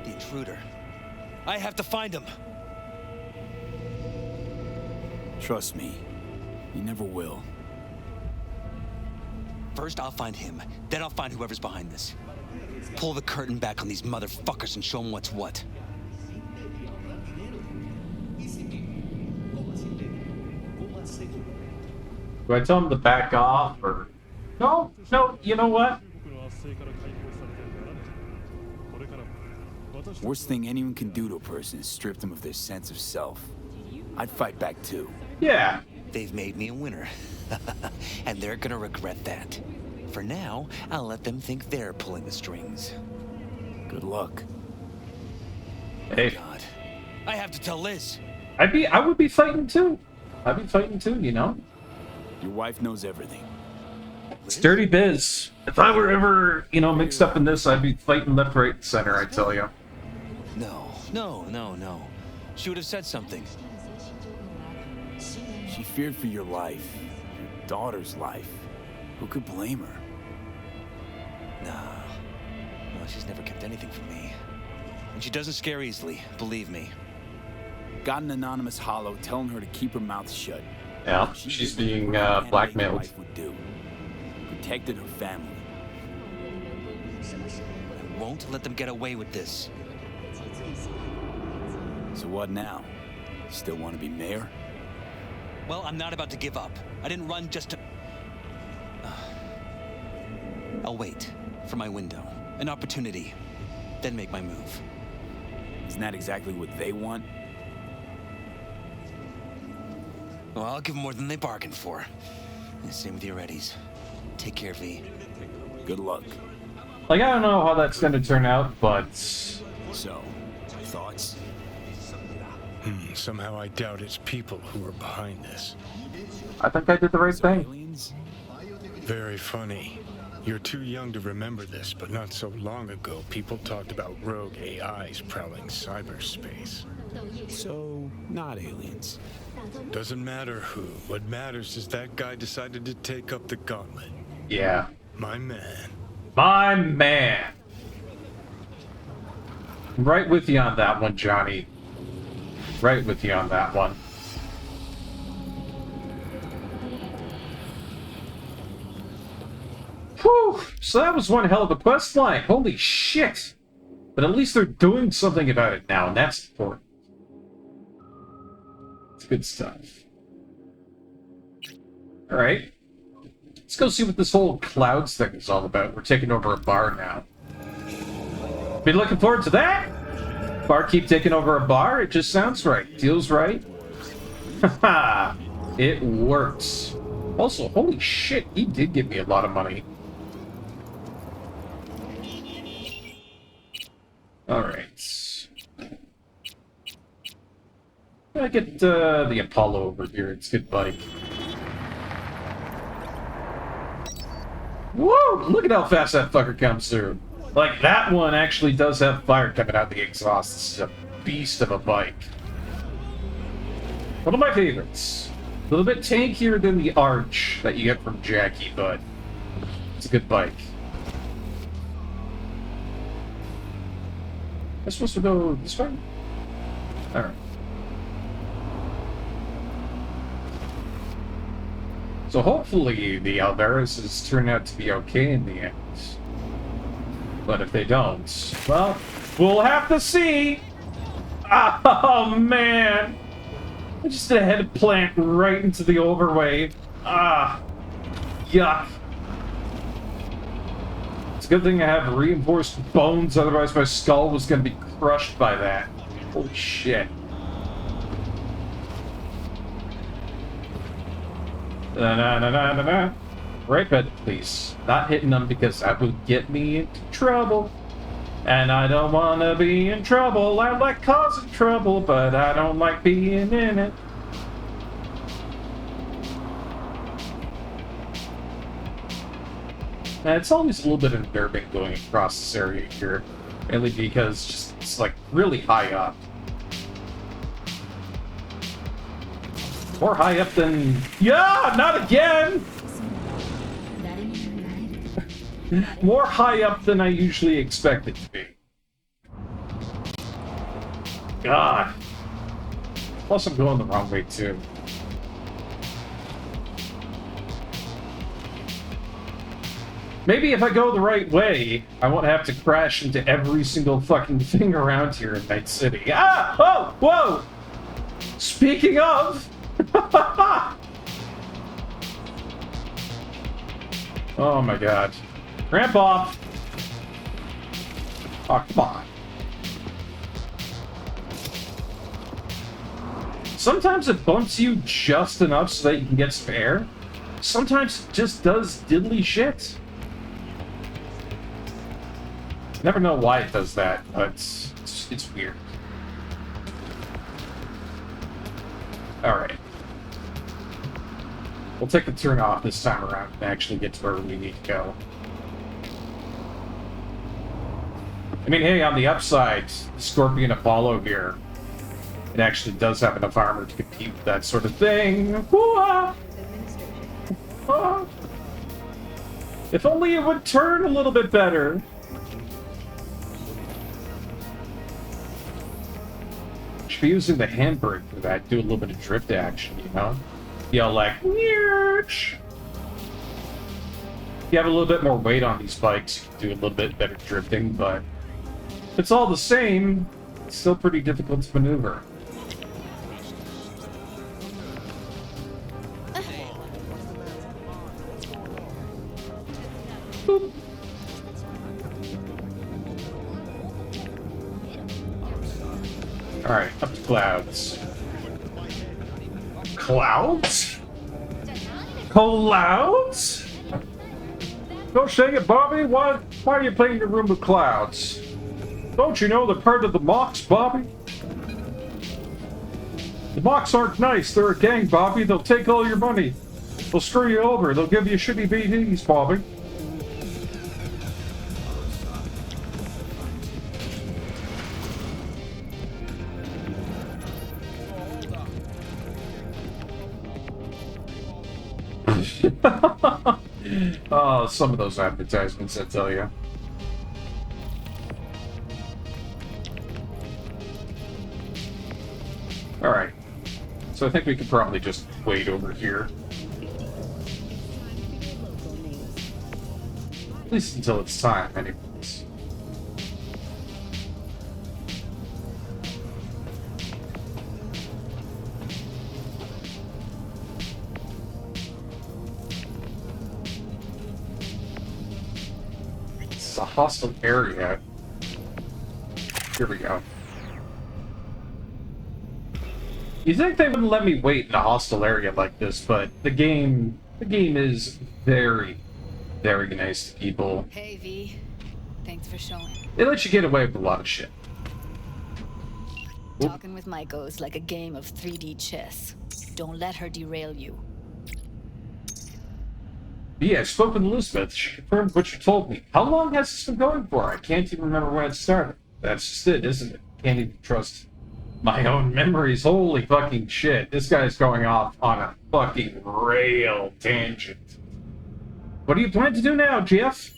the intruder. I have to find him. Trust me, you never will. First, I'll find him. Then I'll find whoever's behind this. Pull the curtain back on these motherfuckers and show them what's what. Do I tell him to back off, or... No, you know what? Worst thing anyone can do to a person is strip them of their sense of self. I'd fight back too. Yeah. They've made me a winner. And they're gonna regret that. For now, I'll let them think they're pulling the strings. Good luck. Hey. God. I have to tell Liz. I would be fighting too. I'd be fighting too, you know? Your wife knows everything. It's dirty biz. If I were ever, you know, mixed up in this, I'd be fighting left, right, and center, I tell you. No. She would have said something. She feared for your life, your daughter's life. Who could blame her? No, she's never kept anything from me. And she doesn't scare easily, believe me. Got an anonymous hollow telling her to keep her mouth shut. Yeah, she's being blackmailed. Wife would do. Protected her family. I won't let them get away with this. So what now? Still want to be mayor? Well, I'm not about to give up. I didn't run just to... I'll wait for my window, an opportunity, then make my move. Isn't that exactly what they want? Well, I'll give them more than they bargained for. And same with your Eddies. Take care, V. Good luck. Like, I don't know how that's gonna turn out, but... So, thoughts? Somehow I doubt it's people who are behind this. I think I did the right thing. Aliens? Very funny. You're too young to remember this, but not so long ago, people talked about rogue AIs prowling cyberspace. So, not aliens. Doesn't matter who. What matters is that guy decided to take up the gauntlet. Yeah. My man. My man. Right with you on that one, Johnny. Right with you on that one. Whew! So that was one hell of a quest line. Holy shit! But at least they're doing something about it now, and that's important. It's good stuff. Alright. Let's go see what this whole clouds thing is all about. We're taking over a bar now. Been looking forward to that? Barkeep taking over a bar? It just sounds right. Feels right. Haha. It works. Also, holy shit, he did give me a lot of money. Alright. I get the Apollo over here. It's a good bike. Whoa! Look at how fast that fucker comes through. Like, that one actually does have fire coming out the exhaust. This is a beast of a bike. One of my favorites. A little bit tankier than the Arch that you get from Jackie, but it's a good bike. Am I supposed to go this way? Alright. So hopefully the Alvarez's turn out to be okay in the end. But if they don't, well, we'll have to see! Oh, man! I just did a head plant right into the overwave. Ah, yuck. It's a good thing I have reinforced bones, otherwise my skull was going to be crushed by that. Holy shit. Na-na-na-na-na-na. Right bed, please. Not hitting them because that would get me into trouble. And I don't want to be in trouble. I like causing trouble, but I don't like being in it. And it's always a little bit unnerving going across this area here. Mainly because just, it's like really high up. More high up than... Yeah, not again! More high up than I usually expect it to be. God. Plus I'm going the wrong way too. Maybe if I go the right way, I won't have to crash into every single fucking thing around here in Night City. Ah! Oh! Whoa! Speaking of... Oh my god. Ramp off! Oh, come on. Sometimes it bumps you just enough so that you can get some air. Sometimes it just does diddly shit. Never know why it does that, but it's weird. Alright. We'll take the turn off this time around and actually get to where we need to go. I mean, hey, on the upside, the Scorpion Apollo here, it actually does have enough armor to compete with that sort of thing. If only it would turn a little bit better. Should be using the handbrake for that, do a little bit of drift action, you know? Yell like, Nyerch! If you have a little bit more weight on these bikes, you can do a little bit better drifting, but if it's all the same, it's still pretty difficult to maneuver. Boop. Alright, up to clouds. Clouds? Clouds? Don't say it, Bobby. Why are you playing your room with clouds? Don't you know they're part of the mocks, Bobby? The Mocs aren't nice. They're a gang, Bobby. They'll take all your money. They'll screw you over. They'll give you shitty BDs, Bobby. Oh, some of those advertisements, I tell you. Alright. So I think we could probably just wait over here. At least until it's time, anyways. It's a hostile area. Here we go. You think they wouldn't let me wait in a hostile area like this, but the game is very, very nice to people. Hey, V. Thanks for showing. They let you get away with a lot of shit. Talking with Maiko is like a game of 3D chess. Don't let her derail you. Yeah, I spoke with Elizabeth. She confirmed what you told me. How long has this been going for? I can't even remember when it started. That's just it, isn't it? Can't even trust my own memories. Holy fucking shit. This guy's going off on a fucking rail tangent. What do you plan to do now, Jeff?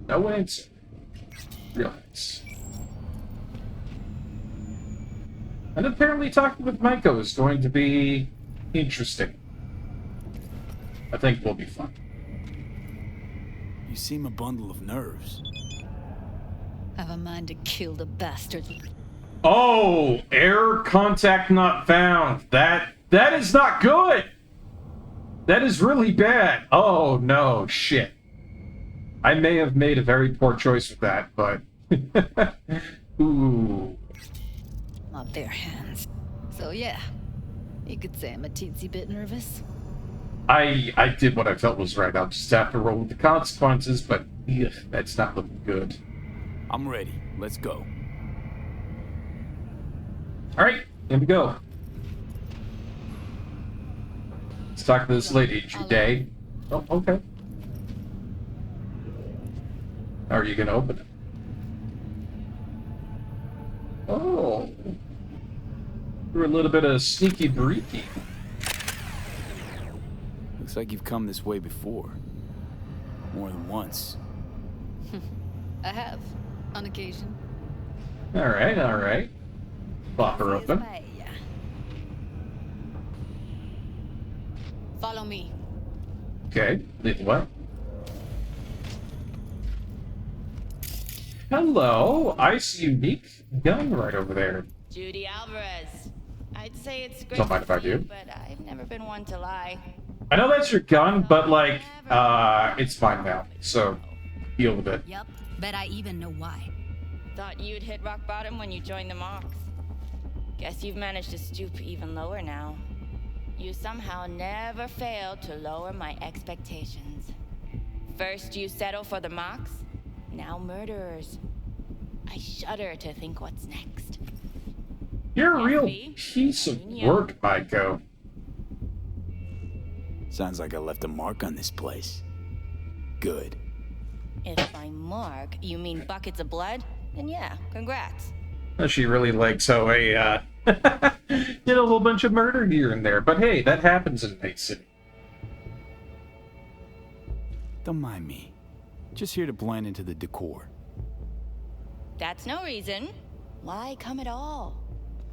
No answer. Realize. And apparently talking with Maiko is going to be interesting. I think we'll be fine. You seem a bundle of nerves. Have a mind to kill the bastard. Oh, error contact not found. That is not good. That is really bad. Oh no, shit. I may have made a very poor choice with that, but ooh. Not their hands. So yeah, you could say I'm a teensy bit nervous. I did what I felt was right. I'll just have to roll with the consequences, but ugh, that's not looking good. I'm ready. Let's go. Alright, here we go. Let's talk to this lady, Jude. Oh, okay. How are you gonna open it? Oh. You're a little bit of sneaky breaky. Looks like you've come this way before. More than once. I have, on occasion. Alright, alright. Pop her open. Follow me. Okay, lead the way. Hello, I see a unique gun right over there. Judy Alvarez. I'd say it's great Don't mind if I do. but I've never been one to lie. I know that's your gun, but like, it's fine now, so deal with it. Yep, bet I even know why. Thought you'd hit rock bottom when you joined the Mocs. Guess you've managed to stoop even lower now. You somehow never failed to lower my expectations. First you settle for the Mocs, now murderers. I shudder to think what's next. You're a real piece of work, Maiko. Sounds like I left a mark on this place. Good. If by mark you mean buckets of blood, then yeah, congrats. She really likes how I did a whole bunch of murder here and there, but hey, that happens in Night City. Don't mind me. Just here to blend into the decor. That's no reason. Why come at all?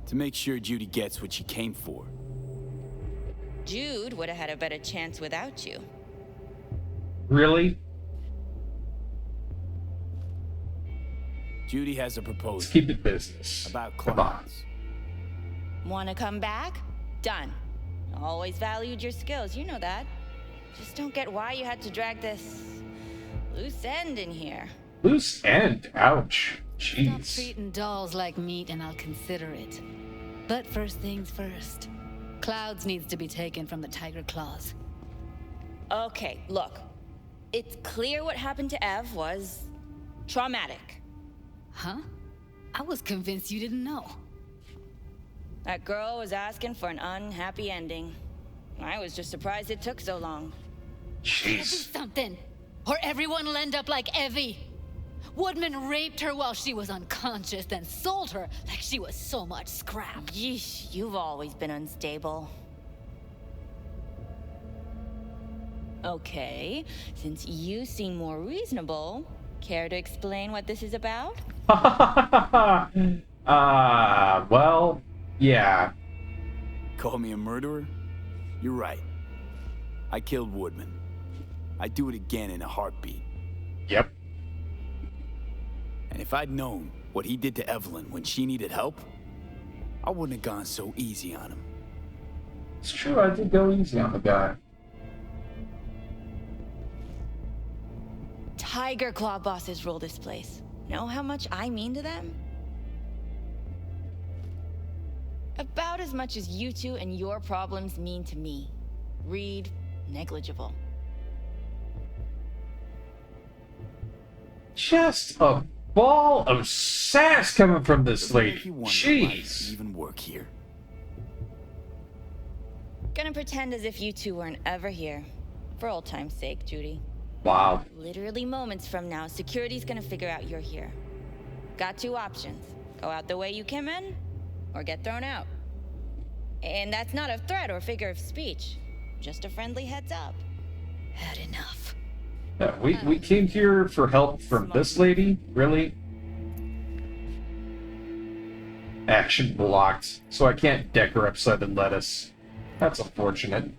To make sure Judy gets what she came for. Jude would have had a better chance without you. Really? Judy has a proposal. Let's keep it business. About Come on. clowns. Wanna come back? Done. Always valued your skills, you know that. Just don't get why you had to drag this loose end in here. Loose end? Ouch. Stop Jeez. treating dolls like meat and I'll consider it. But first things first. Clouds needs to be taken from the Tiger Claws. Okay, look. It's clear what happened to Ev was Traumatic. Huh? I was convinced you didn't know. That girl was asking for an unhappy ending. I was just surprised it took so long. Do something, or everyone will end up like Evie. Woodman raped her while she was unconscious, then sold her like she was so much scrap. Yeesh, you've always been unstable. Okay, since you seem more reasonable, care to explain what this is about? Well, yeah. Call me a murderer? You're right. I killed Woodman. I'd do it again in a heartbeat. Yep. And if I'd known what he did to Evelyn when she needed help, I wouldn't have gone so easy on him. It's true, I did go easy on the guy. Tiger Claw bosses rule this place. Know how much I mean to them? About as much as you two and your problems mean to me. Read negligible. Just a ball of sass coming from this lady. Jeez. Even work here. Gonna pretend as if you two weren't ever here. For old time's sake, Judy. Wow. Literally moments from now, security's gonna figure out you're here. Got two options. Go out the way you came in, or get thrown out. And that's not a threat or figure of speech. Just a friendly heads up. Had enough. Yeah, we came here for help from this lady? Really? Action blocked, so I can't deck her upside the lettuce. That's unfortunate.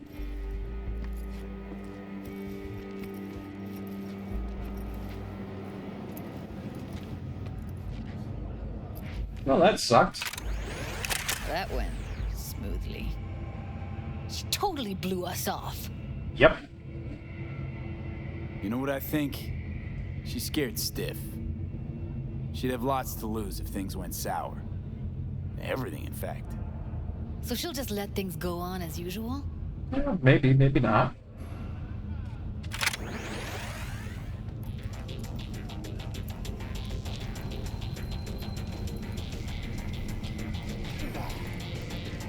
Well, that sucked. That went smoothly. She totally blew us off. Yep. You know what I think? She's scared stiff. She'd have lots to lose if things went sour. Everything, in fact. So she'll just let things go on as usual? Yeah, maybe, maybe not.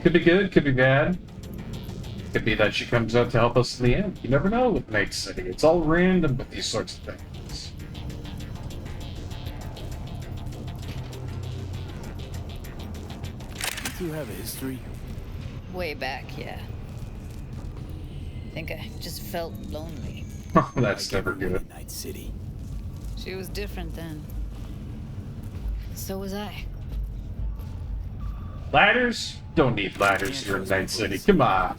Could be good, could be bad. Could be that she comes out to help us in the end. You never know with Night City. It's all random with these sorts of things. You two have a history? Way back, yeah. I think I just felt lonely. That's never good. Night City. She was different then. So was I. Ladders? Don't need ladders here in Night City. Come on.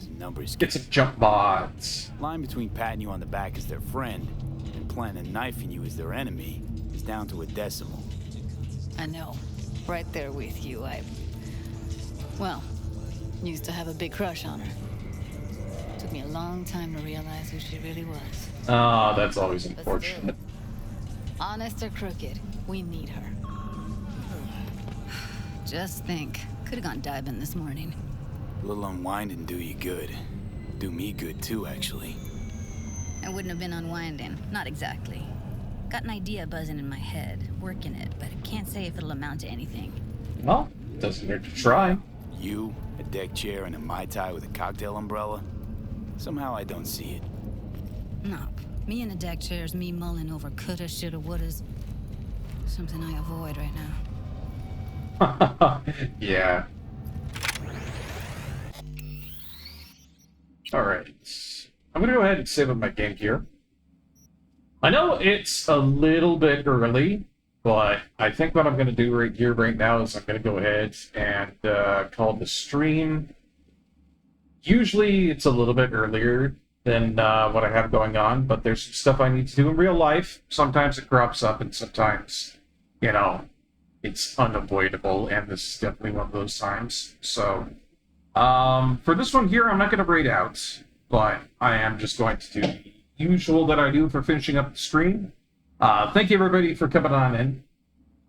Get some jump mods. Line between patting you on the back as their friend and planning knifing you as their enemy is down to a decimal. I know. Right there with you. Well, used to have a big crush on her. Took me a long time to realize who she really was. Oh, that's always unfortunate. Honest or crooked, we need her. Just think. Could have gone diving this morning. A little unwinding do you good. Do me good too, actually. I wouldn't have been unwinding. Not exactly. Got an idea buzzing in my head. Working it, but I can't say if it'll amount to anything. Well, doesn't hurt to try. You, a deck chair, and a Mai Tai with a cocktail umbrella? Somehow I don't see it. No. Me in a deck chair's me mulling over coulda, shoulda, wouldas. Something I avoid right now. Yeah. Alright. I'm gonna go ahead and save up my game gear. I know it's a little bit early, but I think what I'm gonna do right now is I'm gonna go ahead and call the stream. Usually it's a little bit earlier than what I have going on, but there's some stuff I need to do in real life. Sometimes it crops up, and sometimes, you know, it's unavoidable, and this is definitely one of those times. So, for this one here, I'm not going to raid out, but I am just going to do the usual that I do for finishing up the stream. Thank you, everybody, for coming on in.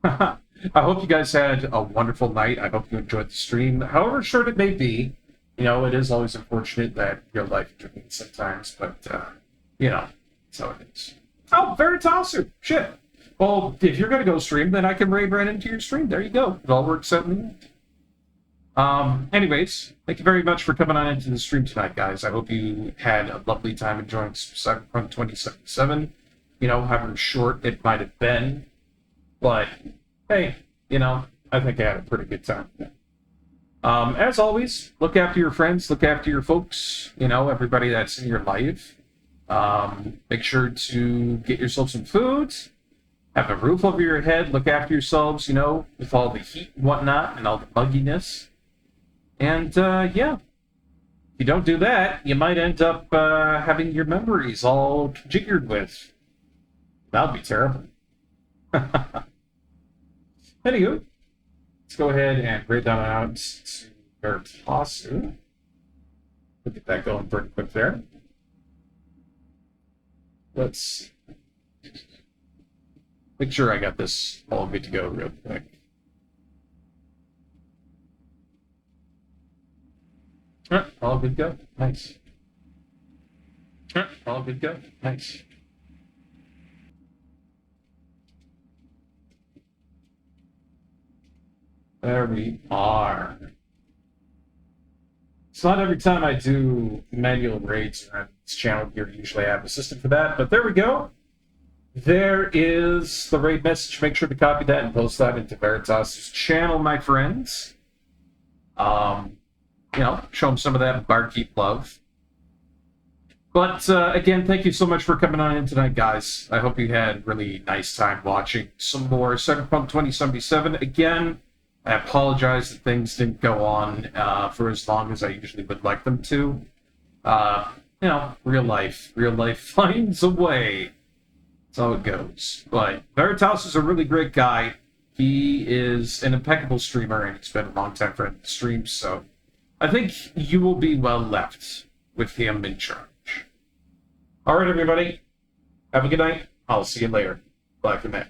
I hope you guys had a wonderful night. I hope you enjoyed the stream. However short it may be, you know, it is always unfortunate that your life intervenes sometimes, but, you know, that's how it is. Oh, Veritasiu! Shit! Well, if you're going to go stream, then I can raid right into your stream. There you go. It all works out in the end. Anyways, thank you very much for coming on into the stream tonight, guys. I hope you had a lovely time enjoying Cyberpunk 2077. You know, however short it might have been. But, hey, you know, I think I had a pretty good time. As always, look after your friends, look after your folks, you know, everybody that's in your life. Make sure to get yourself some food, have a roof over your head, look after yourselves, you know, with all the heat and whatnot and all the bugginess. And, yeah, if you don't do that, you might end up having your memories all jiggered with. That would be terrible. Anywho, let's go ahead and raid that out to Veritasu. We'll get that going pretty quick there. Let's make sure I got this all good to go real quick. All good to go. Nice. All good to go. Nice. There we are. It's not every time I do manual raids around this channel here, usually I have a system for that, but there we go. There is the raid message. Make sure to copy that and post that into Veritas' channel, my friends. You know, show them some of that Barkeep love. But, again, thank you so much for coming on in tonight, guys. I hope you had a really nice time watching some more Cyberpunk 2077. Again, I apologize that things didn't go on for as long as I usually would like them to. You know, real life finds a way. That's how it goes. But Veritas is a really great guy. He is an impeccable streamer, and he's been a long time friend of the stream, so I think you will be well left with him in charge. All right, everybody. Have a good night. I'll see you later. Bye for now.